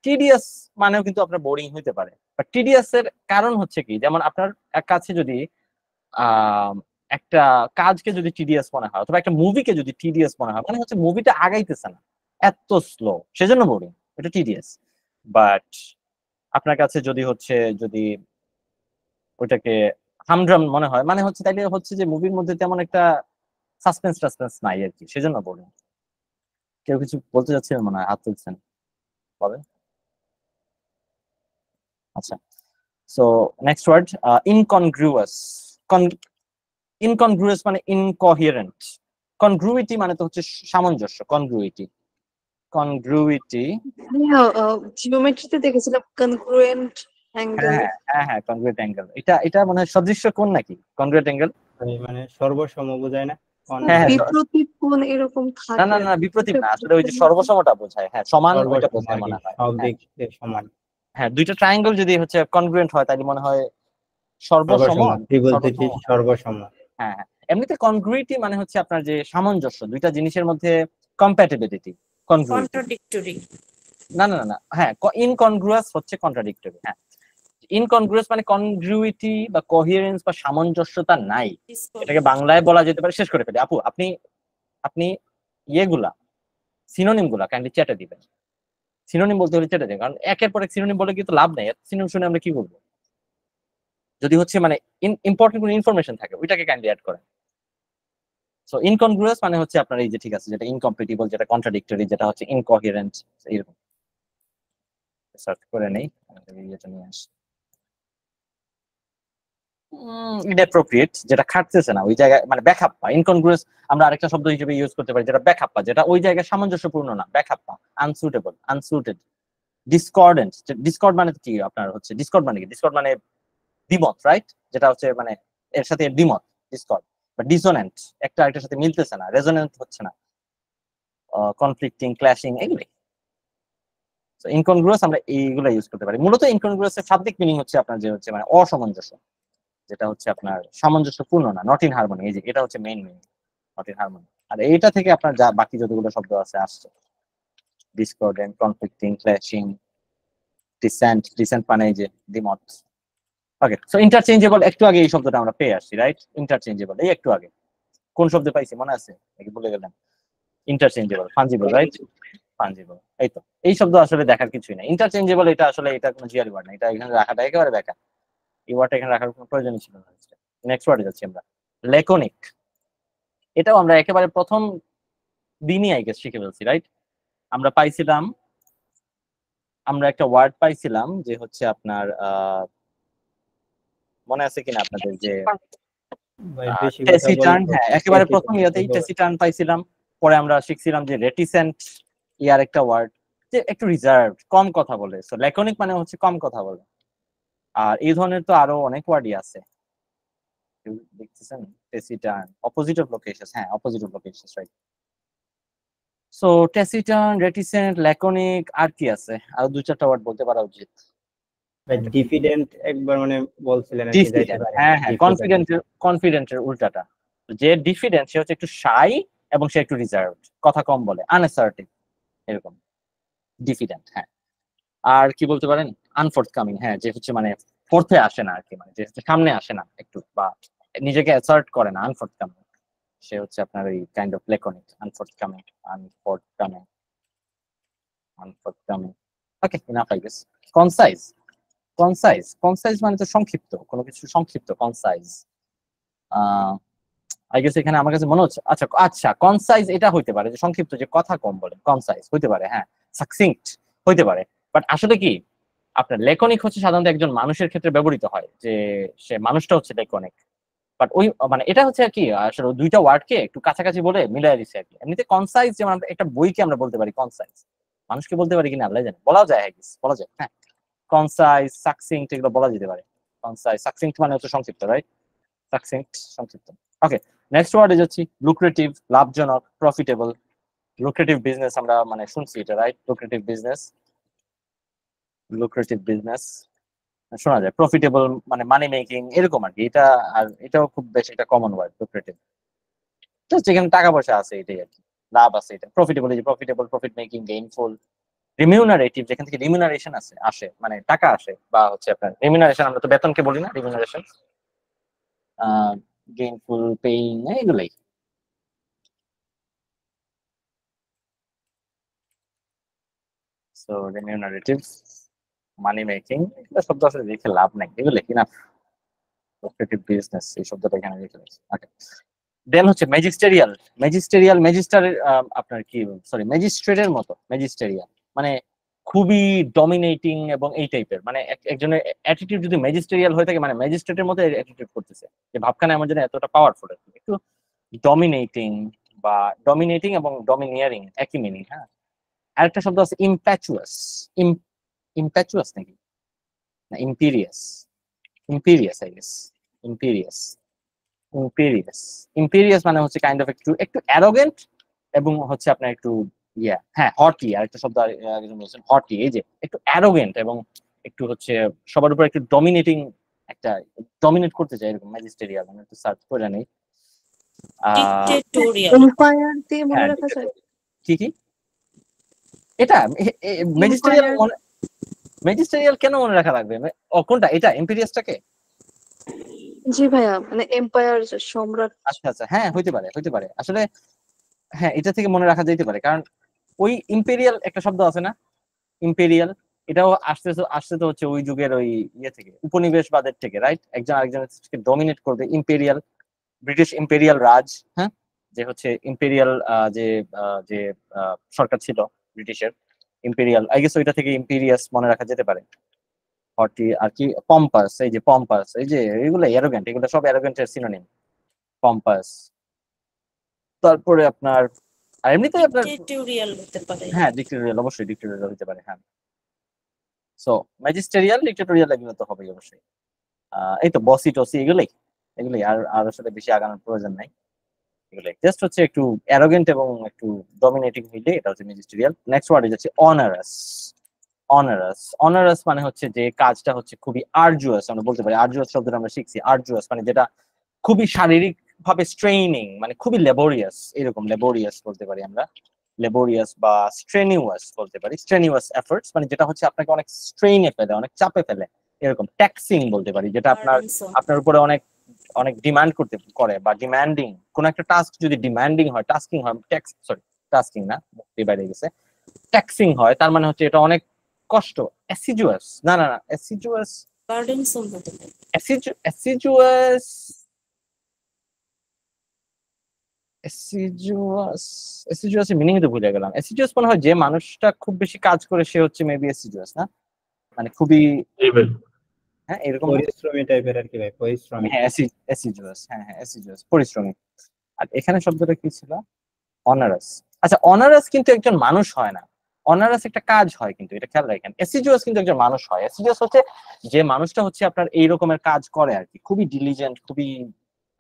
টিডিয়াস মানেও কিন্তু আপনার বোরিং হইতে পারে। বাট টিডিয়াস এর কারণ হচ্ছে কি, যেমন আপনার কাছে যদি একটা কাজকে যদি টিডিয়াস মনে হয়, অথবা একটা মুভিকে যদি টিডিয়াস মনে হয়, মানে হচ্ছে মুভিটা আগাইতেছে না, এত স্লো, সেজন্য বোরিং, এটা টিডিয়াস। বাট আপনার কাছে যদি ওইটাকে হামড্রাম মনে হয়, মানে হচ্ছে তাইলে হচ্ছে যে মুভির মধ্যে তেমন একটা সাসপেন্স নাই আর কি, সেজন্য বোরিং। কেউ কিছু বলতে যাচ্ছিলেন মনে হয়, হাত তুলছেন, বলেন। আচ্ছা, so next word, incongruous. Incongruous মানে ইনকোহেরেন্ট। কনগ্রুইটি মানে তো হচ্ছে সামঞ্জস্য, কনগ্রুইটি।
জিওমেট্রিতে দেখেছিলাম কনগ্রুয়েন্ট অ্যাঙ্গেল।
হ্যাঁ, কনগ্রুয়েন্ট অ্যাঙ্গেল। এটা মনে হয় সদৃশ্য কোণ নাকি কনগ্রুয়েন্ট অ্যাঙ্গেল?
মানে সর্বসম বোঝায় না?
হ্যাঁ,
বিপ্রতীপ কোণ এরকম থাকে।
না, বিপ্রতীপ না, আসলে ওই যে সর্বসমটা বোঝায়। হ্যাঁ, সমান, ওইটা বোঝায় মনে হয়।
সব দিক থেকে সমান।
হ্যাঁ, দুইটা ট্রায়াঙ্গেল যদি হচ্ছে কনগ্রুয়েন্ট হয় তাহলে মনে হয় সর্বসম।
ত্রিভুজ দুটি সর্বসম।
হ্যাঁ, এমনিতে কনগ্রুইটি মানে হচ্ছে আপনার যে সামঞ্জস্য, দুইটা জিনিসের মধ্যে কম্প্যাটিবিলিটি। কনগ্রুইটি
কন্ট্রাডিক্টরি।
না না না না, হ্যাঁ ইনকনগ্রুয়াস হচ্ছে কন্ট্রাডিক্টরি। হ্যাঁ, ইনকনগ্রুয়াস মানে কনগ্রুইটি বা কোহিরেন্স বা সামঞ্জস্যতা নাই, এটাকে বাংলায় বলা যেতে পারে। শেষ করে ফেলি আপু, আপনি আপনি ইয়েগুলা সিনোনিম গুলা কাইন্ডলি চ্যাটে দিবেন। সিনোনিম বলতে হলে চ্যাটে দিবেন, কারণ একের পর এক সিনোনিম বলে কিন্তু লাভ নেই। সিনোনিম শুনে আমরা কি করবো? যদি হচ্ছে মানে ইম্পর্টেন্ট কোনো ইনফরমেশন থাকে ওইটাকে কাইন্ডলি অ্যাড করেন। সো ইনকনগ্রুয়াস মানে হচ্ছে আপনার এই যে ঠিক আছে, যেটা ইনকম্পিটিবল, যেটা কন্ট্রাডিক্টরি, যেটা হচ্ছে ইনকোহেরেন্ট, এরকম। সার্চ করে নেই, এটা নিয়ে আসি। ইনঅ্যাপ্রোপ্রিয়েট, যেটা খাটতেছে না ওই জায়গায়, মানে ব্যাকআপ্পা। ইনকনগ্রুয়াস আমরা আরেকটা শব্দ হিসেবে ইউজ করতে পারি, যেটা ব্যাকআপ্পা, যেটা ওই জায়গায় সামঞ্জস্যপূর্ণ না, ব্যাকআপ্পা। আনসুটেবল, আনসুটেড। ডিসকর্ডেন্ট, ডিসকর্ড মানে কি আপনার হচ্ছে, ডিসকর্ড মানে কি? ডিসকর্ড মানে দ্বিমত, রাইট? যেটা হচ্ছে মানে এর সাথে দ্বিমত, ডিসকর্ড। বা ডিসোনেন্ট, একটা আরেকটার সাথে মিলতেছে না, রেজোনেন্ট হচ্ছে না, কনফ্লিক্টিং, ক্ল্যাশিং, এগুলো। ইনকনগ্রুয়াস আমরা এইগুলো ইউজ করতে পারি। মূলত ইনকনগ্রুয়াস এর শাব্দিক মিনিং হচ্ছে আপনার যে হচ্ছে মানে অসামঞ্জস্য, যেটা হচ্ছে আপনার সামঞ্জস্যপূর্ণ না, নট ইন হারমোনি। এই যে এটা হচ্ছে main meaning, not in harmony. আর এইটা থেকে আপনার যা বাকি যতগুলো শব্দ আছে আসছে, discordant, conflicting, clashing, dissent. Dissent মানে এই যে দ্বিমত। ওকে, সো ইন্টারচেঞ্জেবল, একটু আগে এই শব্দটা আমরা পেয়ে আসছি, রাইট? ইন্টারচেঞ্জেবল এই একটু আগে কোন শব্দ পাইছি মনে আছে নাকি ভুলে গেলাম? Interchangeable, fungible, right? ফাঞ্জিবল, এই তো। এই শব্দ আসলে দেখার কিছুই না। ইন্টারচেঞ্জেবল এটা আসলে এটা কোনো জিআরই ওয়ার্ড না, এটা এখানে রাখাটা একেবারে বেকার। এই ওয়ার্ডটা এখানে রাখার কোনো প্রয়োজনই ছিল না। নেক্সট ওয়ার্ডে যাচ্ছি আমরা, লেকনিক। এটাও আমরা একেবারে প্রথম দিনই আই গেস শিখে ফেলছি, রাইট? আমরা পাইছিলাম, আমরা একটা ওয়ার্ড পাইছিলাম যে হচ্ছে আপনার মনে আছে কিনা আপনাদের, যে
ভাই বেশি কথা
টেসিটার্ন।
বলবো,
হ্যাঁ, একেবারে
বেশি
প্রথম
কথা
ইয়াতেই
বলবো।
টেসিটার্ন পাইছিলাম। পরে আমরা শিখছিলাম যে রেটিসেন্ট, ইয়ার একটা ওয়ার্ড, যে একটু রিজার্ভড, কম কথা বলে। সো ল্যাকনিক মানে হচ্ছে কম কথা বলে। আর এই ধরনের তো আরো অনেক ওয়ার্ডই আছে, দেখতেছেন। Taciturn, opposite of loquacious. হ্যাঁ, opposite of loquacious, right. So taciturn, reticent, laconic, আর কি আছে? আর দুই চারটা ওয়ার্ড বলতে পারা উচিত।
ভাই ডিফিডেন্ট একবার মানে বলছিলেন আর কি, যাইতে
ডিফিডেন্ট,
পারে।
হ্যাঁ হ্যাঁ, কনফিডেন্টের উল্টাটা। যে ডিফিডেন্ট সে হচ্ছে একটু শাই এবং সে একটু রিজার্ভড, কথা কম বলে, আনঅ্যাসার্টিভ, এরকম ডিফিডেন্ট। হ্যাঁ, আর কি বলতে পারেন? আনফোর্থকামিং, হ্যাঁ, যে হচ্ছে মানে ফোর্থে আসে না আর কি, মানে যে হচ্ছে সামনে আসে না একটু, বা নিজেকে অ্যাসার্ট করে না, আনফোর্থকামিং। সে হচ্ছে আপনার ওই kind of laconic, unforthcoming, unforthcoming, unforthcoming. Okay, enough I guess. Concise, concise, concise মানে তো সংক্ষিপ্ত, কোনো কিছু সংক্ষিপ্ত, কনসাইজ। আই গেস এখানে আমার কাছে মনে হচ্ছে, আচ্ছা আচ্ছা, কনসাইজ এটা হইতে পারে যে সংক্ষিপ্ত, যে কথা কম বলে, কনসাইজ হইতে পারে। হ্যাঁ, সাকসিংক্ট হইতে পারে। বাট আসলে কি আপনার লেকনিক হচ্ছে সাধারণত একজন মানুষের ক্ষেত্রে ব্যবহৃত হয়, যে সে মানুষটা হচ্ছে লেকনিক। বাট ওই মানে এটা হচ্ছে আর কি আসলে দুইটা ওয়ার্ডকে একটু কাছাকাছি বলে মিলাই দিচ্ছে আর কি। এমনিতে কনসাইজ যেমন একটা বইকে আমরা বলতে পারি কনসাইজ, মানুষকে বলতে পারি কিনা আল্লাহ জানে, বলা যায়, হ্যাঁ বলা যায়। হ্যাঁ, কনসাইজ, সাকসিংক্ট এগুলো বলা যেতে পারে। কনসাইজ, সাকসিংক্ট মানে হচ্ছে সংক্ষিপ্ত, রাইট? সাকসিংক্ট, সংক্ষিপ্ত। ওকে, নেক্সট ওয়ার্ডে যাচ্ছি, লুক্রেটিভ, লাভজনক, প্রফিটেবল। লুক্রেটিভ বিজনেস আমরা মানে শুনছি এটা, right? Lucrative business, lucrative business শোনা যায়। প্রফিটেবল মানে মানি মেকিং, এরকম আর কি। এটা আর এটাও খুব বেশি একটা কমন ওয়ার্ড, লুক্রেটিভ। যেখানে টাকা পয়সা আছে এটাই আর কি, লাভ আছে। এটা প্রফিটেবল, এই যে প্রফিটেবল, প্রফিট মেকিং, গেইনফুল। রিমিউনারেটিভ, যেখান থেকে রিমিউনারেশন আসে মানে টাকা আসে, বা হচ্ছে আপনার রিমিউনারেশন, আমরা তো বেতনকে বলি না, রিমিউনারেশন। গেইনফুল, পেইং, এগুলাই। সো রিমিউনারেটিভ, মানি মেকিং, এগুলো শব্দ আসলে লিখে লাভ নাই, এগুলো কি না। প্রফিটেটিভ বিজনেস এই শব্দটা এখানে লিখে রাখছি। ওকে, দেন হচ্ছে ম্যাজিস্টেরিয়াল। ম্যাজিস্টেরিয়াল, ম্যাজিস্টারের আপনার কি, সরি, ম্যাজিস্ট্রেটের মতো। ম্যাজিস্টেরিয়াল মানে খুবই ডমিনেটিং এবং এই টাইপের, মানে একজনের অ্যাটিটিউড যদি ম্যাজিস্টেরিয়াল হয়ে থাকে, মানে ম্যাজিস্ট্রেটের মতো অ্যাটিটিউড করতেছে, যে ভাবখানা আমার জন্য এতটা পাওয়ারফুল, একটু ডমিনেটিং, বা ডমিনেটিং এবং ডমিনিয়ারিং একই মিনিং। হ্যাঁ, আরেকটা শব্দ আছে ইম্প্যাচুয়াস। ইম্প্যাচুয়াস নাকি না ইম্পিরিয়াস? ইম্পিরিয়াস আই গেস, ইম্পিরিয়াস, ইম্পিরিয়াস। ইম্পিরিয়াস মানে হচ্ছে কাইন্ড অফ একটু একটু অ্যারোগেন্ট, এবং হচ্ছে আপনার একটু হ্যাঁ হটি। আর একটা শব্দ বলছেন হটি, এই যে একটু অ্যারোগেন্ট এবং একটু হচ্ছে সবার উপর একটু ডমিনেটিং, একটা ডমিনেট করতে চাই, এরকম ম্যাজিস্টেরিয়াল। আমি একটু সার্চ করে নেই।
ডিক্টেটোরিয়াল।
এম্পায়ার দিয়ে মনে
হ্যাঁ
রাখা যায়?
কি কি এটা ম্যাজিস্টেরিয়াল
এম্পায়ার।
ম্যাজিস্টেরিয়াল কেন মনে রাখা লাগবে কোনটা এটা ইম্পেরিয়াসটাকে?
জি ভাইয়া, মানে এম্পায়ার সম্রাট।
আচ্ছা আচ্ছা, হ্যাঁ হইতে পারে হইতে পারে আসলে। হ্যাঁ, এটা থেকে মনে রাখা যেতে পারে, কারণ ওই ইম্পেরিয়াল একটা শব্দ আছে না, ইম্পেরিয়াল, এটাও আসতে তো হচ্ছে ওই যুগের ওই ইয়ে থেকে, উপনিবেশবাদের থেকে, রাইট? একজন আরেকজনকে ডমিনেট করবে, ইম্পেরিয়াল, ব্রিটিশ ইম্পেরিয়াল রাজ, হ্যাঁ, যে হচ্ছে ইম্পেরিয়াল যে যে সরকার ছিল ব্রিটিশের, ইম্পেরিয়াল, আই গেস ওইটা থেকে ইম্পেরিয়াস মনে রাখা যেতে পারে। আর কি পম্পাস, এই যে পম্পাস, এই যে এগুলো অ্যারোগেন্ট, এগুলো সব অ্যারোগেন্টের সিনোনিম, পম্পাস। তারপরে আপনার আর এমনিতে আপনার
ডিক্টেটোরিয়াল হতে পারে।
হ্যাঁ ডিক্টেটোরিয়াল, অবশ্যই ডিক্টেটোরিয়াল হতে পারে, হ্যাঁ। সো ম্যাজিস্টেরিয়াল, ডিক্টেটোরিয়াল এগুলো তো হবেই অবশ্যই। এই তো বসি টসি এগুলোই আর আর আসলে বেশি আগানোর প্রয়োজন নাই, এগুলোই জাস্ট হচ্ছে একটু অ্যারোগেন্ট এবং একটু ডমিনেটিং হইলে এটা হচ্ছে ম্যাজিস্টেরিয়াল। নেক্সট ওয়ার্ড যাচ্ছে অনারাস। অনারাস মানে হচ্ছে যে কাজটা হচ্ছে খুবই আর্জুয়াস, আমরা বলতে পারি। আর্জুয়াস শব্দটা আমরা শিখছি, আর্জুয়াস মানে যেটা খুবই শারীরিক ভাবে স্ট্রেইনিং, মানে খুবই লেবোরিয়াস, এরকম লেবোরিয়াস বলতে পারি আমরা, লেবোরিয়াস বা স্ট্রেনিউয়াস বলতে পারি। স্ট্রেনিউয়াস এফর্টস মানে যেটা হচ্ছে আপনাকে অনেক স্ট্রেইনে ফেলে, অনেক চাপে ফেলে, এরকম। ট্যাক্সিং বলতে পারি, যেটা আপনার উপরে অনেক অনেক ডিমান্ড করে বা ডিমান্ডিং, কোন একটা টাস্ক যদি ডিমান্ডিং হয়, টাস্কিং হয়, টাস্কিং না, বাইরে গেছে, ট্যাক্সিং হয়, তার মানে হচ্ছে এটা অনেক কষ্ট। অ্যাসিজুয়াস, না না না, অ্যাসিজুয়াস,
বার্ডেনসম হতে পারে।
অ্যাসিজুয়াস অ্যাসিজুয়াস মিনিং তো ভুলে গেলাম। অ্যাসিজুয়াস মনে হয় যে মানুষটা খুব বেশি কাজ করে সে হচ্ছে মেবি অ্যাসিজুয়াস, না? মানে খুবই, হ্যাঁ এরকম
পরিশ্রমী টাইপের আর কি ভাই, পরিশ্রমী।
হ্যাঁ অ্যাসিজুয়াস, হ্যাঁ হ্যাঁ অ্যাসিজুয়াস, পরিশ্রমী। আর এখানে শব্দটা কি ছিল? অনারাস। আচ্ছা, অনারাস কিন্তু একজন মানুষ হয় না, অনারাস একটা কাজ হয়, কিন্তু এটা খেয়াল রাখেন। অ্যাসিজুয়াস কিন্তু একজন মানুষ হয়। অ্যাসিজুয়াস হচ্ছে যে মানুষটা হচ্ছে আপনার এই রকমের কাজ করে আর কি, খুবই ডিলিজেন্ট, খুবই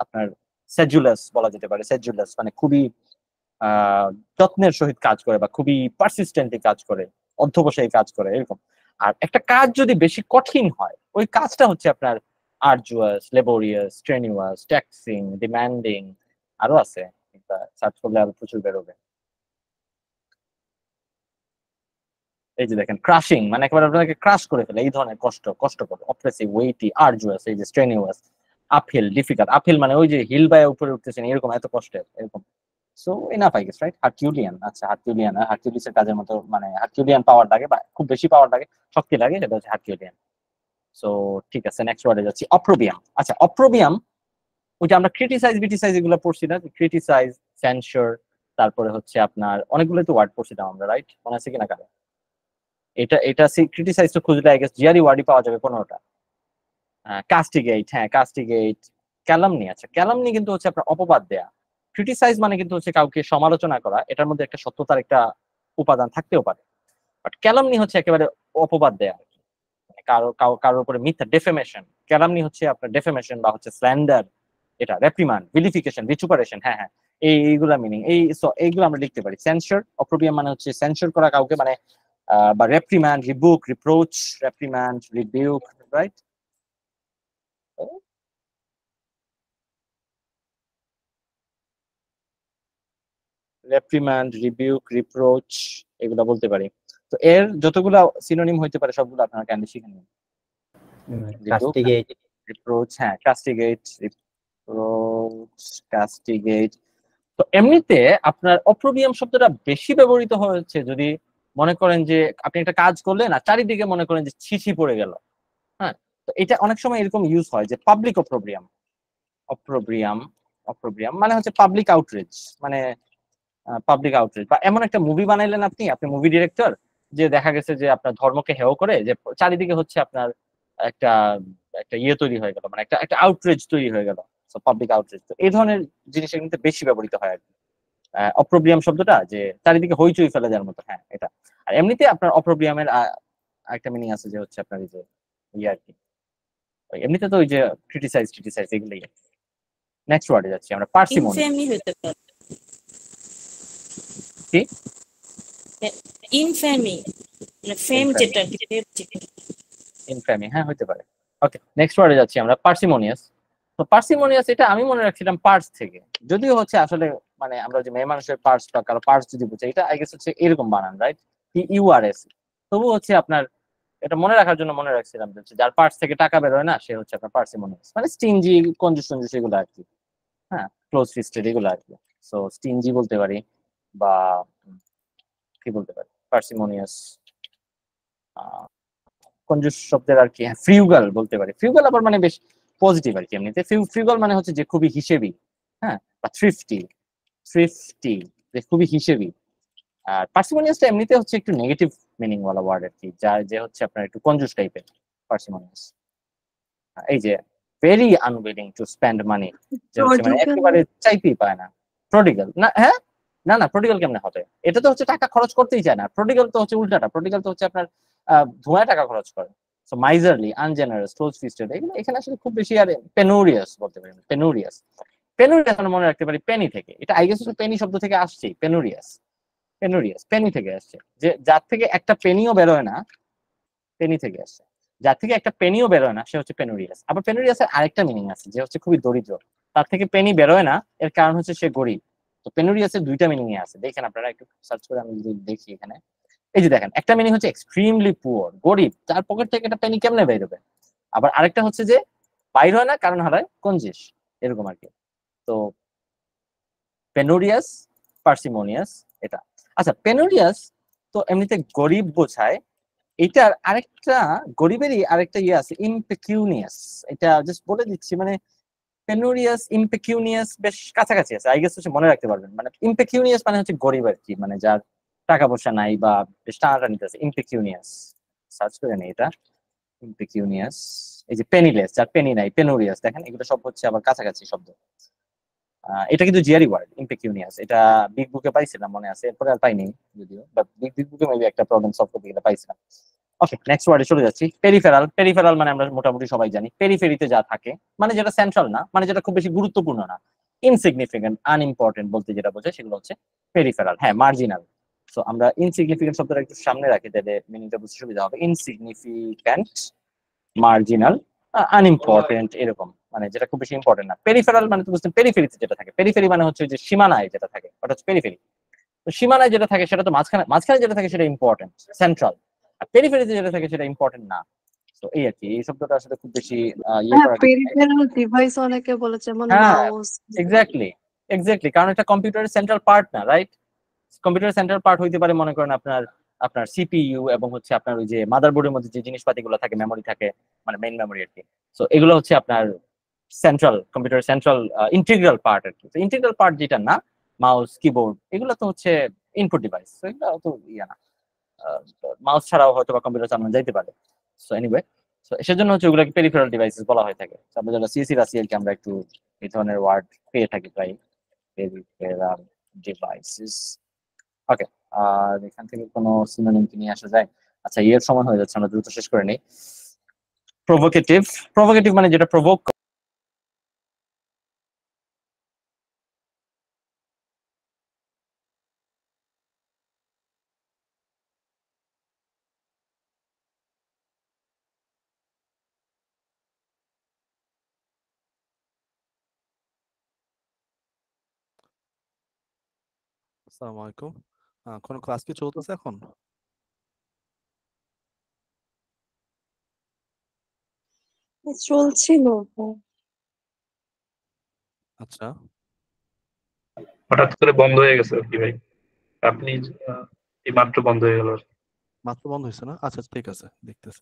আপনার সেজুলাস বলা যেতে পারে। সেজুলাস মানে খুবই যত্নের সহিত কাজ করে বা খুবই পারসিস্টেন্টলি কাজ করে, অধ্যবসায়ী কাজ করে, এরকম। আর একটা কাজ যদি বেশি কঠিন হয়, ওই কাজটা হচ্ছে আপনার আর্জুয়াস, লেবোরিয়াস, স্ট্রেনিউয়াস, ট্যাক্সিং, ডিমান্ডিং, আরো আছে, সার্চ করলে আরো প্রচুর বেরোবে। এই যে দেখেন, ক্রাশিং মানে একেবারে আপনাকে ক্রাশ করে ফেলে, এই ধরনের কষ্টকর, অপ্রেসিভ, ওয়েটি, আর্জুয়াস, এই যে স্ট্রেনিউয়াস, আপহিল, ডিফিকাল্ট। আপহিল মানে ওই যে হিল বায়ে উপরে উঠতেছেন এরকম, এত কষ্টের, এরকম। So enough I guess, right? Herculean. আচ্ছা, হারকিউলিসের কাজের মতো, মানে হারকিউলিয়ান পাওয়ার লাগে বা খুব বেশি পাওয়ার লাগে, শক্তি লাগে, সেটা হচ্ছে হারকিউলিয়ান। সো ঠিক আছে, নেক্সট ওয়ার্ডে যাচ্ছি, অপ্রোবিয়াম। আচ্ছা, অপ্রোবিয়াম ওইটা আমরা ক্রিটিসাইজ এগুলো পড়ছি না, ক্রিটিসাইজ, সেন্সর, তারপরে হচ্ছে আপনার অনেকগুলো তো ওয়ার্ড পড়ছিলাম আমরা, রাইট? মনে আছে কিনা কারো? এটা ক্রিটিসাইজ তো খুঁজলে আই গেস জিআরই ওয়ার্ডই পাওয়া যাবে 15টা। কাস্টিগেট, হ্যাঁ কাস্টিগেট। ক্যালামনি, আচ্ছা ক্যালামনি কিন্তু হচ্ছে আপনার অপবাদ দেয়া। ক্রিটিসাইজ মানে কিন্তু হচ্ছে কাউকে সমালোচনা করা, এটার মধ্যে একটা সত্যতার একটা উপাদান থাকতেও পারে। বাট ক্যালামনি হচ্ছে একেবারে অপবাদ দেয়া, মানে কারোর উপরে মিথ্যা, ডেফেমেশন। ক্যালামনি হচ্ছে আপনার ডেফেমেশন বা হচ্ছে স্ল্যান্ডার, এটা রেপ্রিমান্ড, ভিলিফিকেশন, ভিচুপারেশন, হ্যাঁ হ্যাঁ, এইগুলা মিনিং। এইগুলো আমরা লিখতে পারি। সেন্সর, অপ্রোবিয়াম মানে হচ্ছে সেন্সর করা কাউকে, মানে বা রেপ্রিমান্ড, Reebok, reproach, রেপ্রিমান্ড, rebuke, right? রেপ্রিমান্ড, rebuke, reproach, এগুলা বলতে পারি। তো এর যতগুলা সিনোনিম হইতে পারে সবগুলো আপনারা ক্যান্ডি শিখে নিন।
কাস্টিগেট,
রিপ্রোচ, হ্যাঁ কাস্টিগেট, রিপ্রোচ, কাস্টিগেট। তো এমনিতে আপনার অপ্রোবিয়াম শব্দটা বেশি ব্যবহৃত হচ্ছে যদি মনে করেন যে আপনি একটা কাজ করলেন আর চারিদিকে মনে করেন যে ছিছি পড়ে গেল, হ্যাঁ। তো এটা অনেক সময় এরকম ইউজ হয় যে পাবলিক অপ্রোবিয়াম। অপ্রোবিয়াম অপ্রোবিয়াম মানে হচ্ছে পাবলিক আউটরিচ, মানে পাবলিক আউটরিচ। বা এমন একটা মুভি বানাইলেন আপনি মুভি ডিরেক্টর, যে দেখা গেছে যে আপনার ধর্মকে হেয় করে যে চারিদিকে হচ্ছে আপনার একটা একটা ইয়ে তৈরি হয়ে গেল, মানে একটা একটা আউটরিচ তৈরি হয়ে গেল, পাবলিক আউটরিচ। তো এই ধরনের জিনিসের কিন্তু বেশি ব্যবহৃত হয় আর কি অপ্রোবিয়াম শব্দটা, যে চারিদিকে হইচই ফেলে যাওয়ার মতো, হ্যাঁ এটা। আর এমনিতে আপনার অপ্রোবিয়ামের একটা মিনিং আছে যে হচ্ছে আপনার এই যে ইয়ে আর কি, এমনিতে তো ওই যে ক্রিটিসাইজ এগুলোই। নেক্সট ওয়ার্ডে যাচ্ছি আমরা, পার্সিমনি।
ইনফেমি হতে পারে।
কি?
ইনফেমি মানে ফেম, যেটা
ইনফেমি, হ্যাঁ হতে পারে। ওকে, নেক্সট ওয়ার্ডে যাচ্ছি আমরা, পার্সিমনিয়াস। তো পার্সিমোনিয়াস এটা আমি মনে রাখছিলাম পার্স থেকে, যদিও হচ্ছে আসলে মানে আমরা যে মেয়ে মানুষের পার্স বা কারো পার্স যদি বুঝি, এটা আই গেস হচ্ছে এরকম বানান, রাইট? PURS। তবু হচ্ছে আপনার এটা মনে রাখার জন্য মনে রাখছিলাম যে হচ্ছে যার পার্স থেকে টাকা বেরোয় না সে হচ্ছে আপনার পার্সিমোনিয়াস, মানে স্টিনজি, কঞ্জুস টঞ্জুস এগুলো আর কি। হ্যাঁ, ক্লোজ ফিস্টেড এগুলো আর কি। সো স্টিনজি বলতে পারি, বা কি বলতে পারি, পার্সিমোনিয়াস, কঞ্জুস শব্দের আর কি, হ্যাঁ ফ্রিউগাল বলতে পারি। ফ্রিউগাল আবার মানে বেশ পজিটিভ আর কি এমনিতে। ফ্রিউগাল মানে হচ্ছে যে খুবই হিসেবি, হ্যাঁ, বা থ্রিফটি, থ্রিফটি যে খুবই হিসেবি। আর পার্সিমোনিয়াসটা এমনিতে হচ্ছে একটু নেগেটিভ মিনিং ওয়ালা ওয়ার্ড আর কি, যা যে হচ্ছে আপনার একটু কঞ্জুস টাইপের পার্সিমোনিয়াস। এই যে very unwilling to spend money, যে হচ্ছে মানে
Prodigal,
একেবারে চাইতেই পায় না। প্রডিগাল না, হ্যাঁ, না না, প্রডিগাল কেমনে হবে? এটা তো হচ্ছে টাকা খরচ করতেই চায় না। প্রডিগাল তো হচ্ছে উল্টাটা, প্রডিগাল তো হচ্ছে আপনার ধোঁয়ায় টাকা খরচ করে। সো মাইজারলি, আনজেনারাস, ক্লোজ ফিস্টেড, এগুলো এখানে আসলে খুব বেশি। আর পেনোরিয়াস বলতে পারি, পেনোরিয়াস। পেনোরিয়াস আমরা মনে রাখতে পারি পেনি থেকে, এটা আই গেস পেনি শব্দ থেকে আসছে। পেনোরিয়াস, পেনোরিয়াস পেনি থেকে আসছে, যে যার থেকে একটা পেনিও বেরোয় না, পেনি থেকে আসছে। যার থেকে একটা পেনিও বেরোয় না সে হচ্ছে পেনোরিয়াস। আবার পেনোরিয়াসের আরেকটা মিনিং আছে, যে হচ্ছে খুবই দরিদ্র, তার থেকে পেনি বেরোয় না, এর কারণ হচ্ছে সে গরিব। তো পেনোরিয়াসের দুইটা মিনিং আছে, দেখেন আপনারা একটু সার্চ করে, আমি যদি দেখি এখানে, এই যে দেখেন, একটা মিনিং হচ্ছে এক্সট্রিমলি পুয়ার, গরিব, তার পকেট থেকে একটা পেনি কেমনে বেরোবে। আবার আরেকটা হচ্ছে যে বাইর হয় না কারণ হারায় কঞ্জিস, এরকম আর কি। তো পেনোরিয়াস, পার্সিমোনিয়াস, এটা। আচ্ছা, পেনোরিয়াস তো এমনিতে গরিব বোঝায়। এটার আরেকটা, গরিবেরই আরেকটা ইয়ে আছে, ইমপেকিউনিয়াস। এটা জাস্ট বলে দিচ্ছি, মানে পেনোরিয়াস ইমপেকিউনিয়াস বেশ কাছাকাছি আছে, আই গেস হচ্ছে মনে রাখতে পারবেন। মানে ইমপেকিউনিয়াস মানে হচ্ছে গরিব আর কি, মানে যার টাকা পয়সা নাই বা বেশ টানাটানিতে আছে, ইমপেকিউনিয়াস। সার্চ করে নেই এটা, ইমপেকিউনিয়াস। এই যে পেনিলেস, যার পেনি নাই, পেনোরিয়াস, দেখেন এগুলো সব হচ্ছে আবার কাছাকাছি শব্দ। এটা কিন্তু জিআরই ওয়ার্ড, ইমপেকিউনিয়াস। এটা বিগ বুকে পাইছিলাম মনে আছে, এরপরে আর পাইনি যদিও, বাট বিগ বুকে মেবি একটা প্রবলেম সলভ করতে গেলে পাইছিলাম। ওকে, নেক্সট ওয়ার্ডে চলে যাচ্ছি। পেরিফেরাল। পেরিফেরাল মানে আমরা মোটামুটি সবাই জানি, পেরিফেরিতে যা থাকে, মানে যেটা সেন্ট্রাল না, মানে যেটা খুব বেশি গুরুত্বপূর্ণ না, ইনসিগনিফিকেন্ট, আনইম্পর্টেন্ট বলতে যেটা বোঝায় সেগুলো হচ্ছে পেরিফেরাল। হ্যাঁ, মার্জিনাল। সো আমরা ইনসিগনিফিকেন্ট শব্দটা একটু সামনে রাখি, তাহলে মিনিংটা বুঝতে সুবিধা হবে। ইনসিগনিফিকেন্ট, মার্জিনাল, আনইম্পর্টেন্ট, এরকম, মানে যেটা খুব বেশি ইম্পর্টেন্ট না। পেরিফেরাল মানে তো বুঝতে, পেরিফেরিতে যেটা থাকে। পেরিফেরি মানে হচ্ছে যে সীমানায় যেটা থাকে, ওটা হচ্ছে পেরিফেরি। তো সীমানায় যেটা থাকে সেটা তো মাঝখানে, মাঝখানে যেটা থাকে সেটা ইম্পর্টেন্ট, সেন্ট্রাল। আর পেরিফেরিতে যেটা থাকে সেটা ইম্পর্টেন্ট না। তো এই আর কি, এই শব্দটা আসলে খুব বেশি ইয়ে
হ্যাঁ,
করা ঠিক নাই।
পেরিফেরাল ডিভাইস অনেকে বলে, যেমন
হ্যাঁ,
মাউস।
এক্স্যাক্টলি, এক্স্যাক্টলি, কারণ এটা কম্পিউটারের সেন্ট্রাল পার্ট না, রাইট? কম্পিউটারের সেন্ট্রাল পার্ট হইতে পারে মনে করেন আপনার, আপনার সিপিইউ এবং হচ্ছে আপনার ওই যে মাদারবোর্ডের মধ্যে যে জিনিসপাতিগুলো থাকে, মেমোরি থাকে, মানে মেইন মেমোরি আর কি। সো এগুলো হচ্ছে আপনার central, computer central integral part আর কি। তো ইন্টিগ্রাল পার্ট যেটা না, মাউস, কিবোর্ড, এগুলো তো হচ্ছে ইনপুট ডিভাইস, তো এগুলো তো ইয়া না। মাউস ছাড়াও হয়তো বা কম্পিউটার চালানো যাইতে পারে। সো এনিওয়ে, সো সেজন্য হচ্ছে ওগুলোকে পেরিফেরাল ডিভাইসেস বলা হয়ে থাকে। So আমরা যারা সিএসসি বা সিএল কে আমরা একটু এই ধরনের ওয়ার্ড পেয়ে থাকি প্রায়, পেরিফেরাল ডিভাইসেস। ওকে, আর এখান থেকে কোনো সিনোনিম কি নিয়ে আসা যায়? আচ্ছা, এর সময় হয়ে যাচ্ছে, আমরা দ্রুত শেষ করে নেই। প্রভোকেটিভ। প্রভোকেটিভ মানে যেটা প্রভোক
আসসালামু আলাইকুম। কোনো ক্লাস কি চলতেছে এখন?
চলছিল।
আচ্ছা,
হঠাৎ করে বন্ধ হয়ে গেছে আর কি ভাই। আপনি এই মাত্র বন্ধ হয়ে গেল।
মাত্র বন্ধ হয়েছে না? আচ্ছা, ঠিক আছে, দেখতেছি।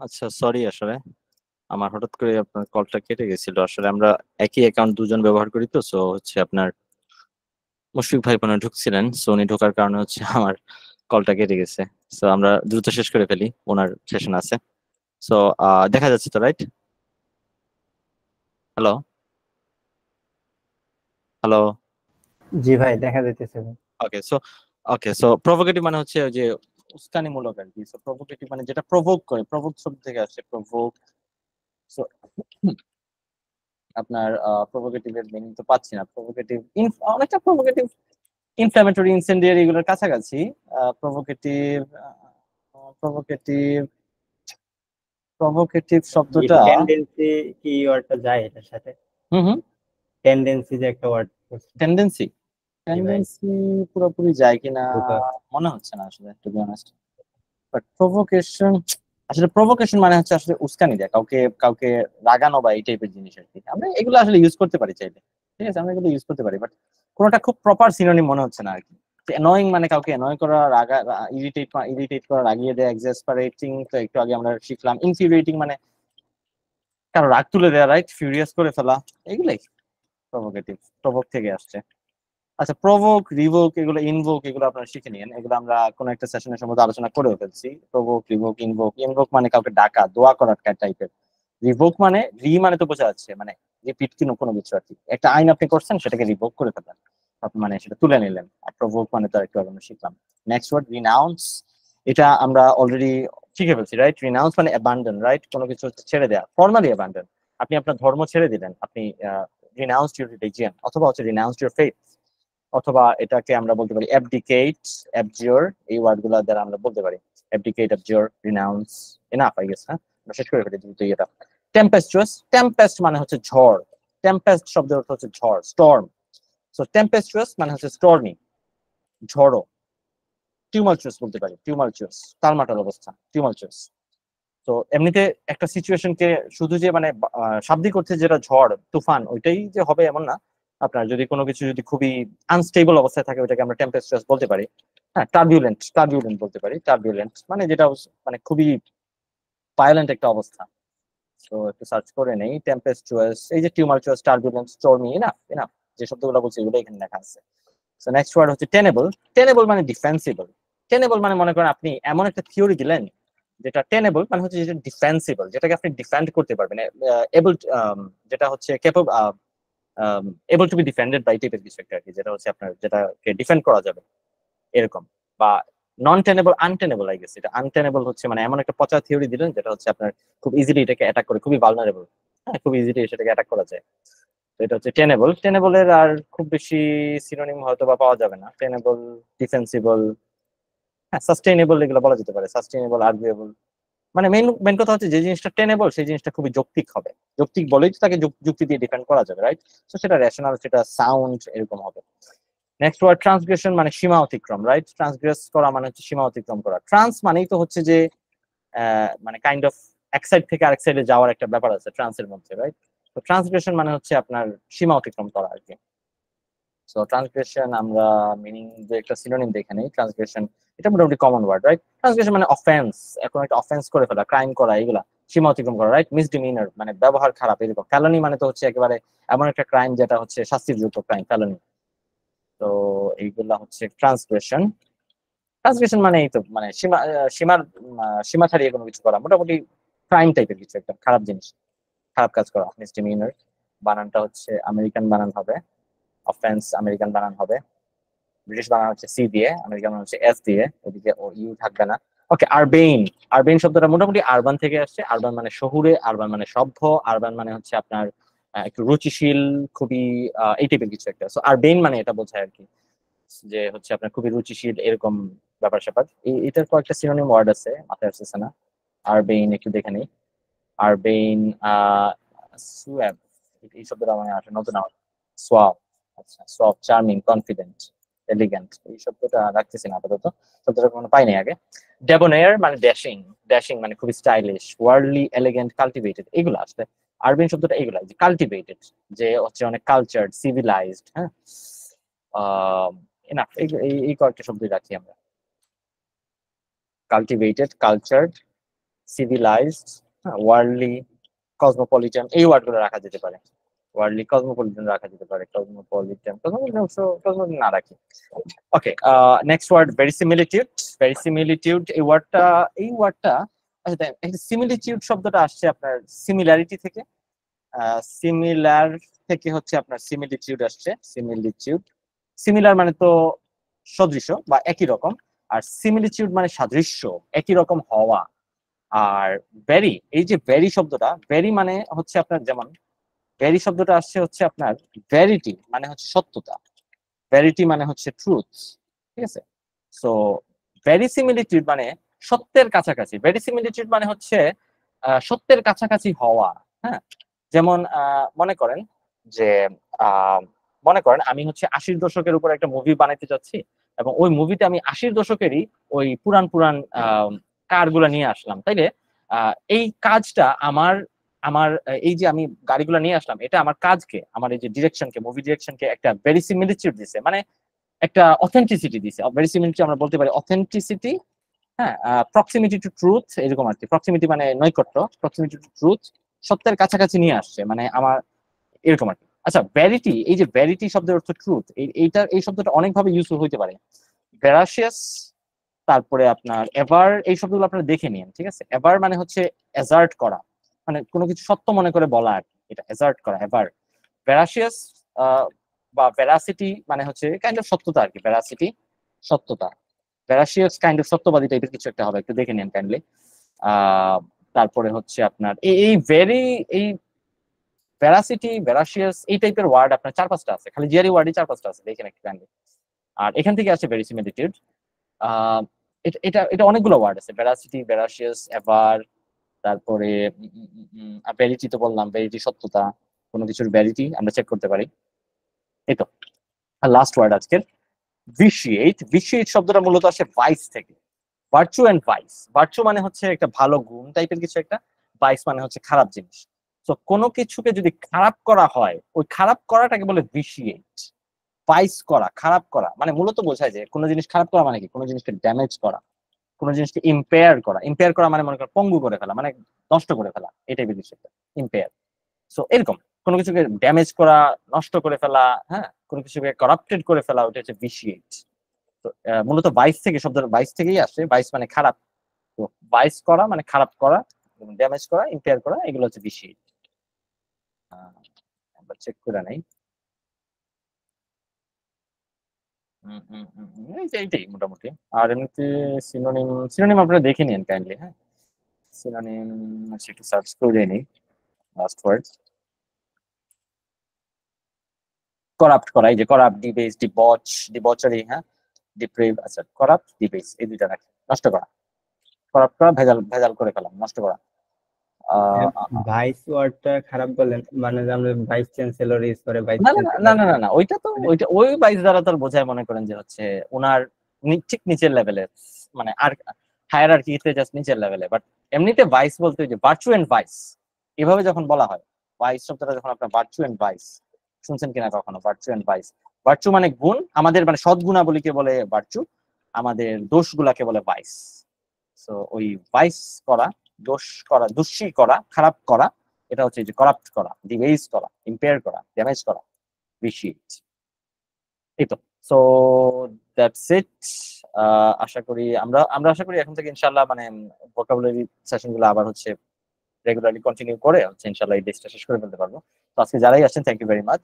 আচ্ছা সরি, আসলে আমার হঠাৎ করে আপনার কলটা কেটে গেছিল। আসলে আমরা একই অ্যাকাউন্ট দুজন ব্যবহার করি, তো সো হচ্ছে আপনার মুশফিক ভাই মনে হয় ঢুকছিলেন, সো উনি ঢোকার কারণে হচ্ছে আমার কলটা কেটে গেছে। সো আমরা দ্রুত শেষ করে ফেলি, ওনার সেশন আছে। সো দেখা যাচ্ছে তো, রাইট? Hello hello.
জি ভাই, দেখা যাইতেছে ভাই।
ওকে সো প্রভোকেটিভ মানে হচ্ছে ওই যে উস্কানিমূলক আর কি। সো প্রভোকেটিভ মানে যেটা প্রভোক করে, প্রভোক শব্দ থেকে আসছে প্রভোক। সো আপনার প্রভোকেটিভ এর মিনিং তো পাচ্ছি না। প্রভোকেটিভ অনেকটা প্রভোকেটিভ ইনফ্ল্যামেটরি, ইনসেন্ডিয়ারি এগুলোর কাছাকাছি। প্রভোকেটিভ প্রভোকেটিভ প্রভোকেটিভ শব্দটা
টেন্ডেন্সি কি ওয়ার্ডটা যায় এটার সাথে?
হুম
টেন্ডেন্সি যে একটা ওয়ার্ড।
টেন্ডেন্সি টেন্ডেন্সি পুরোপুরি যায় কিনা
বুঝা।
মনে হচ্ছে না আসলে, to be honest. But provocation, আসলে প্রভোকেশন মানে হচ্ছে আসলে উস্কানি দেয়, কাউকে কাউকে রাগানো বা এই টাইপের জিনিস আর কি। আমরা এগুলো আসলে ইউজ করতে পারি চাইলে, ঠিক আছে, আমরা এগুলো ইউজ করতে পারি, বাট কোনোটা খুব প্রপার সিনোনিম মনে হচ্ছে না আর কি। অ্যানয়িং মানে কাউকে অ্যানয় করা, রাগা, ইরিটেট করা, রাগিয়ে দেয়। এক্সাসপারেটিং তো একটু আগে আমরা শিখলাম। ইনফিউরিয়েটিং মানে কারো রাগ তুলে দেওয়া, রাইট, ফিউরিয়াস করে ফেলা, এগুলাই প্রভোকেটিভ, প্রভোক থেকে আসছে। আচ্ছা, প্রভোক, রিভোক, এগুলো ইনভোক, এগুলো আপনারা শিখে নিন। এগুলো আমরা কোনো একটা সেশনের সময় আলোচনা করেও ফেলছি। Provoke, revoke, invoke. ইনভোক মানে কাউকে ডাকা, দোয়া করার টাইপের। রিভোক মানে মানে তো বোঝা যাচ্ছে মানে রিপিট কোনো কিছু আর কি। একটা আইন আপনি করছেন, সেটাকে রিভোক করে ফেলেন, আপনি মানে সেটা তুলে নিলেন। আর প্রভোক মানে তো একটু আগে আমরা শিখলাম। নেক্সট ওয়ার্ড রিনাউন্স, এটা আমরা অলরেডি শিখে ফেলছি, রাইট? রিনাউন্স মানে অ্যাবান্ডন, রাইট? কোনো কিছু ছেড়ে দেওয়া, ফর্মালি অ্যাবান্ডন। আপনি আপনার ধর্ম ছেড়ে দিলেন, আপনি রিনাউন্সড ইউর রিলিজিয়ন, অথবা হচ্ছে রিনাউন্সড ইউর ফেথ, অথবা এটাকে আমরা বলতে পারি অ্যাবডিকেট, অ্যাবজিওর, এই ওয়ার্ডগুলো দ্বারা আমরা বলতে পারি abdicate, abjure, renounce. Enough I guess. হ্যাঁ, আমরা শেষ করে ফেলি দ্রুত এটা। টেম্পেস্টুয়াস, টেম্পেস্ট মানে হচ্ছে ঝড়। টেম্পেস্ট শব্দের অর্থ হচ্ছে ঝড়, স্টর্ম। সো টেম্পেস্টুয়াস মানে হচ্ছে স্টর্মি, ঝড়ো। টিউমালচুয়াস বলতে পারি, টিউমালচুয়াস, তালমাটাল অবস্থা, টিউমালচুয়াস। তো এমনিতে একটা সিচুয়েশনকে শুধু যে মানে শাব্দিক অর্থে যেটা ঝড় তুফান ওইটাই যে হবে এমন না। আপনার যদি কোনো কিছু যদি খুবই আনস্টেবল অবস্থায় থাকে, ওইটাকে আমরা টেম্পেস্টুয়াস বলতে পারি। হ্যাঁ, টার্বুলেন্ট, টার্বুলেন্ট বলতে পারি। টার্বুলেন্ট মানে যেটা মানে খুবই ভায়োলেন্ট একটা অবস্থা। তো একটু সার্চ করে নেই টেম্পেস্টুয়াস, এই যে টিউমালচুয়াস, টার্বুলেন্ট, স্টর্মি, এনাফ এনাফ। যে শব্দগুলো বলছি এগুলো এখানে লেখা আছে। সো নেক্সট ওয়ার্ড হচ্ছে টেনেবল। টেনেবল মানে ডিফেন্সিবল। টেনেবল মানে মনে করেন আপনি এমন একটা থিওরি দিলেন যেটা টেনেবল মানে হচ্ছে যেটা ডিফেন্সিবল, যেটাকে আপনি ডিফেন্ড করতে পারবেন, এবল, যেটা হচ্ছে capable, able to be defended by টাইপের কিছু একটা আর কি, যেটা হচ্ছে আপনার যেটাকে ডিফেন্ড করা যাবে এরকম। বা নন টেনেবল, আনটেনেবল আই গেস। এটা আনটেনেবল হচ্ছে মানে এমন একটা পচা থিওরি দিলেন যেটা হচ্ছে আপনার খুব ইজিলি এটাকে অ্যাটাক করে, খুবই ভালনারেবল। হ্যাঁ, খুব ইজিলি সেটাকে অ্যাটাক করা যায়। তো এটা হচ্ছে টেনেবল। টেনেবলের আর খুব বেশি সিনোনিম হয়তো বা পাওয়া যাবে না। টেনেবল, ডিফেন্সিবল, হ্যাঁ, সাস্টেইনেবল, এগুলো বলা যেতে পারে। সাস্টেইনেবল, আর্গুয়েবল। মানে মেন কথা হচ্ছে যে জিনিসটা টেনেবল সেই জিনিসটা খুবই যৌক্তিক হবে। যৌক্তিক বলেই তো তাকে যুক্তি দিয়ে ডিফেন্ড করা যাবে, রাইট? তো সেটা রেশনাল, সেটা সাউন্ড, এরকম হবে। নেক্সট ওয়ার্ড ট্রান্সগ্রেশন, মানে সীমা অতিক্রম, রাইট? ট্রান্সগ্রেস করা মানে হচ্ছে সীমা অতিক্রম করা। ট্রান্স মানেই তো হচ্ছে যে মানে কাইন্ড অফ এক সাইড থেকে আরেক সাইডে যাওয়ার একটা ব্যাপার আছে ট্রান্সের মধ্যে, রাইট? তো ট্রান্সগ্রেশন মানে হচ্ছে আপনার সীমা অতিক্রম করা আর কি। সো ট্রান্সগ্রেশন আমরা মিনিং যে একটা সিনোনিম দেখে নেই। ট্রান্সগ্রেশন এটা মোটামুটি কমন ওয়ার্ড, রাইট? ট্রান্সগ্রেশন মানে অফেন্স, এখন একটা অফেন্স করে ফেলা, ক্রাইম করা, এগুলা সীমা অতিক্রম করা, রাইট? মিসডিমিনার মানে ব্যবহার খারাপ, এরকম। ফেলনি মানে তো হচ্ছে একেবারে এমন একটা ক্রাইম যেটা হচ্ছে শাস্তিযোগ্য ক্রাইম, ফেলনি। তো এইগুলা হচ্ছে ট্রান্সগ্রেশন। ট্রান্সগ্রেশন মানে এই তো মানে সীমা ছাড়িয়ে কোনো কিছু করা, মোটামুটি ক্রাইম টাইপের কিছু একটা, খারাপ জিনিস, খারাপ কাজ করা, মিসডিমিনার। বানানটা হচ্ছে আমেরিকান বানান হবে, অফেন্স আমেরিকান বানান হবে, ব্রিটিশ বানান হচ্ছে সি দিয়ে, আমেরিকান বানান হচ্ছে এস দিয়ে, ওদিকে ইউ থাকবে না। ওকে, আরবেইন। আরবেইন শব্দটা মোটামুটি আরবান থেকে আসছে। আরবান মানে শহুরে, আরবান মানে সভ্য, আরবান মানে হচ্ছে আপনার একটু রুচিশীল, খুবই এই টাইপের কিছু একটা। সো আরবেইন মানে এটা বোঝায় আর কি, যে হচ্ছে আপনার খুবই রুচিশীল, এরকম ব্যাপার স্যাপার। এটার কয়েকটা সিনোনিম ওয়ার্ড আছে, মাথায় আসতেছে না। আরবেইন একটু দেখে নেই। আরবেইন, সুয়াব, এই শব্দটা মানে আসে নতুন। সোয়াব, আচ্ছা, সোয়াব, চার্মিং, কনফিডেন্ট, এলিগেন্ট, এই শব্দটা রাখতেছি না আপাতত, শব্দটা কোনো পাইনি আগে। ডেবোনেয়ার মানে ড্যাশিং, ড্যাশিং মানে খুবই স্টাইলিশ, ওয়ার্ল্ডলি, এলিগেন্ট, কাল্টিভেটেড, এগুলো আসলে আরবেন শব্দটা এগুলা, যে কাল্টিভেটেড, যে হচ্ছে অনেক কালচার্ড, সিভিলাইজড। হ্যাঁ, এনাফ, এই কয়েকটা শব্দই রাখি আমরা। Cultivated, cultured, civilised, worldly, Cosmopolitan, এই ওয়ার্ডগুলো রাখা যেতে পারে। ওয়ার্ল্ডলি, কসমোপলিটন রাখা যেতে পারে। কসমোপলিটন কসমোপলিটন না রাখি। ওকে, নেক্সট ওয়ার্ড ভেরিসিমিলিটিউড। ভেরিসিমিলিটিউড এই ওয়ার্ডটা সিমিলিটিউড শব্দটা আসছে আপনার সিমিলারিটি থেকে। সিমিলার থেকে হচ্ছে আপনার সিমিলিটিউড আসছে। সিমিলার মানে তো সদৃশ বা একই রকম, আর সিমিলিটিউড মানে সাদৃশ্য, একই রকম হওয়া। আর ভেরি, এই যে ভেরি শব্দটা, ভেরি মানে হচ্ছে আপনার, যেমন ভেরি শব্দটা আসছে হচ্ছে আপনার ভেরিটি মানে হচ্ছে সত্যতা, ভেরিটি মানে হচ্ছে ট্রুথ, ঠিক আছে। সো ভেরিসিমিলিটিউড মানে সত্যের কাছাকাছি। ভেরিসিমিলিটিউড মানে হচ্ছে সত্যের কাছাকাছি হওয়া। হ্যাঁ, যেমন মনে করেন যে আমি হচ্ছে 80-র দশকের উপর একটা মুভি বানাইতে চাচ্ছি, এবং ওই মুভিতে আমি 80-র দশকেরই ওই পুরান কারগুলা নিয়ে আসলাম, তাইলে এই কাজটা আমার এই যে আমি গাড়িগুলো নিয়ে আসলাম, এটা আমার কাজকে, আমার এই যে ডিরেকশনকে, মুভি ডিরেকশনকে একটা ভেরিসিমিলিটিউড দিছে, মানে একটা অথেন্টিসিটি দিছে। ভেরিসিমিলিটি আমরা বলতে পারি অথেন্টিসিটি। হ্যাঁ, প্রক্সিমিটি টু ট্রুথ, এরকম আর কি। প্রক্সিমিটি মানে নৈকট্য, প্রক্সিমিটি টু ট্রুথ, সত্যের কাছাকাছি নিয়ে আসছে, মানে আমার এরকম আর কি। আচ্ছা, ভ্যারিটি, এই যে ভ্যারিটি শব্দের অর্থ ট্রুথ, এই শব্দটা অনেকভাবে ইউজফুল হইতে পারে। ভেরাসিয়াস, তারপরে আপনার এভার, এই শব্দগুলো আপনারা দেখে নিন, ঠিক আছে। এভার মানে হচ্ছে অ্যাজার্ট করা, মানে কোনো কিছু সত্য মনে করে বলা আর কি, এটা অ্যাজার্ট করা, এভার। ভেরাসিয়াস বা ভেরাসিটি মানে হচ্ছে কাইন্ড অফ সত্যতা আর কি, ভেরাসিটি সত্যতা। ভেরাসিয়াস কাইন্ড অফ সত্যবাদী টাইপের কিছু একটা হবে, একটু দেখে নিন কাইন্ডলি। তারপরে হচ্ছে আপনার এই ভেরাসিটি, ভেরাসিয়াস, এই টাইপের ওয়ার্ড আপনার 4-5টা আছে, খালি জিআরই ওয়ার্ডই 4-5টা আছে, দেখেন একটু কাইন্ডলি। আর এখান থেকে আসছে ভেরিসিমিলিটিউড। এটা অনেকগুলো ওয়ার্ড আছে, ভেরাসিটি, ভেরাসিয়াস, এভার, তারপরে ভেরিটি তো বললাম, ভেরিটি সত্যতা, কোনো কিছুর ভেরিটি আমরা চেক করতে পারি। এই তো। আর লাস্ট ওয়ার্ড আজকের ভিশিয়েট। ভিশিয়েট শব্দটা মূলত আসে ভাইস থেকে, ভার্চু এন্ড ভাইস। ভার্চু মানে হচ্ছে একটা ভালো গুণ টাইপের কিছু একটা, ভাইস মানে হচ্ছে খারাপ জিনিস। তো কোনো কিছুকে যদি খারাপ করা হয়, ওই খারাপ করাটাকে বলে ভিশিয়েট। ভাইস করা, খারাপ করা মানে মূলত বোঝায় যে কোনো জিনিস খারাপ করা মানে কি, কোনো জিনিসকে ড্যামেজ করা, কোনো জিনিসকে ইম্পেয়ার করা। ইম্পেয়ার করা মানে মনে করেন পঙ্গু করে ফেলা, মানে নষ্ট করে ফেলা, এই টাইপের কিছু একটা ইম্পেয়ার। সো এরকম কোনো কিছুকে ড্যামেজ করা, নষ্ট করে ফেলা, হ্যাঁ, কোনো কিছুকে করাপ্টেড করে ফেলা, ওটা হচ্ছে ভিশিয়েট। তো মূলত ভাইস থেকে, শব্দের ভাইস থেকেই আসে। ভাইস মানে খারাপ, তো ভাইস করা মানে খারাপ করা, ড্যামেজ করা, ইম্পেয়ার করা, এগুলো হচ্ছে ভিশিয়েট। আমরা চেক করে নেই। এইটাই মোটামুটি। আর এমনিতে সিনোনিম আপনারা দেখে নিন কাইন্ডলি। হ্যাঁ, সিনোনিম একটু সার্চ করে নিই। লাস্ট ওয়ার্ড করাপ্ট করা, এই যে করাপ্ট, ডিবেস, ডিবচরি, হ্যাঁ, ডিপ্রেভ। আচ্ছা, করাপ্ট, ডিবেস, এই দুইটা রাখি। নষ্ট করা, করাপ্ট করা, ভেজাল করে ফেলা, নষ্ট করা।
ভাইস ওয়ার্ডটা খারাপ বলেন, মানে আমরা ভাইস চ্যান্সেলর ইউজ করে ভাইস
না না
চ্যান্সেলর,
না না না, ওইটা তো ওই ভাইস দ্বারা তো বোঝায়, মনে করেন যে হচ্ছে ওনার ঠিক নিচের লেভেলে, মানে আর হায়ারার্কিতে জাস্ট নিচের লেভেলে। বাট এমনিতে ভাইস বলতে যে ভার্চু এন্ড ভাইস, এভাবে যখন বলা হয়, ভাইস শব্দটা যখন আপনার ভার্চু এন্ড ভাইস, শুনছেন কিনা কখনো ভার্চু এন্ড ভাইস? ভার্চু মানে গুণ, আমাদের মানে সদ্গুণাবলীকে বলে ভার্চু, আমাদের দোষগুলাকে বলে ভাইস। সো ওই ভাইস করা, দোষ করা, দোষী করা, খারাপ করা, এটা হচ্ছে যে করাপ্ট করা, ডিবেজ করা, ইম্পেয়ার করা, ড্যামেজ করা, ভিশিয়েট। এই তো। So that's it. আশা করি আমরা আশা করি এখন থেকে ইনশাআল্লাহ মানে ভোকাবুলারি সেশনগুলো আবার হচ্ছে রেগুলারলি কন্টিনিউ করে হচ্ছে ইনশাআল্লাহ এই ডেস্কটা শেষ করে ফেলতে পারবো। তো আজকে যারাই আসছেন, থ্যাংক ইউ ভেরি মাচ।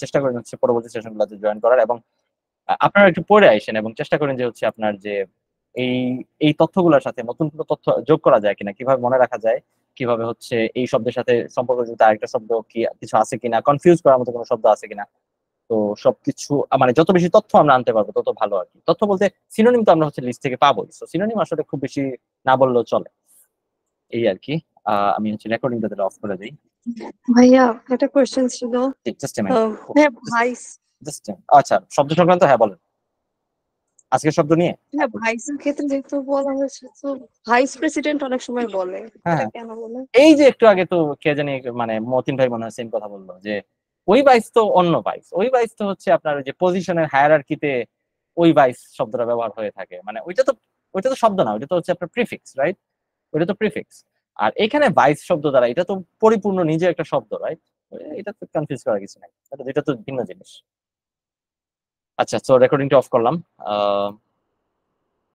চেষ্টা করেন হচ্ছে পরবর্তী সেশনগুলোতে জয়েন করার, এবং আপনারা একটু পড়ে আসেন এবং চেষ্টা করেন যে হচ্ছে আপনার যে এই তথ্যগুলোর সাথে নতুন কোনো তথ্য যোগ করা যায় কিনা, কিভাবে মনে রাখা যায়, কিভাবে হচ্ছে এই শব্দের সাথে সম্পর্কযুক্ত আরেকটা শব্দ কি কিছু আছে কিনা, কনফিউজ করার মতো কোনো শব্দ আছে কিনা। তো সবকিছু মানে যত বেশি তথ্য আমরা আনতে পারবো তত ভালো আর কি। তথ্য বলতে সিনোনিম তো আমরা হচ্ছে লিস্ট থেকে পাবোই, সো সিনোনিম আসলে খুব বেশি না বললেও চলে, এই আর কি। আমি হচ্ছে রেকর্ডিংটা তাহলে অফ করে দিই।
ভাইয়া একটা কোয়েশ্চেন ছিল।
Just a minute.
হ্যাঁ, ভাইস।
আচ্ছা, শব্দ সংক্রান্ত, হ্যাঁ বলেন আজকের শব্দ নিয়ে।
হ্যাঁ, ভাইসের ক্ষেত্রে যেহেতু বলা হয়েছে, তো ভাইস প্রেসিডেন্ট অনেক সময় বলে,
হ্যাঁ,
এটা কেন বলে?
এই যে একটু আগে তো কে জানি মানে মতিন ভাই মনে হয় সেম কথা বললো, যে ওই ভাইস তো অন্য ভাইস, ওই ভাইস তো হচ্ছে আপনার ওই যে পজিশনের হায়ারার্কিতে ওই ভাইস শব্দটা ব্যবহার হয়ে থাকে, মানে ওইটা তো শব্দ না, ওইটা তো হচ্ছে আপনার প্রিফিক্স, রাইট? ওটা তো প্রিফিক্স। আর এখানে ভাইস শব্দ দ্বারা এটা তো পরিপূর্ণ নিজে একটা শব্দ, রাইট? এটা তো কনফিউজ করার কিছু নাই, এটা তো ভিন্ন জিনিস। আচ্ছা, তো রেকর্ডিংটা অফ করলাম।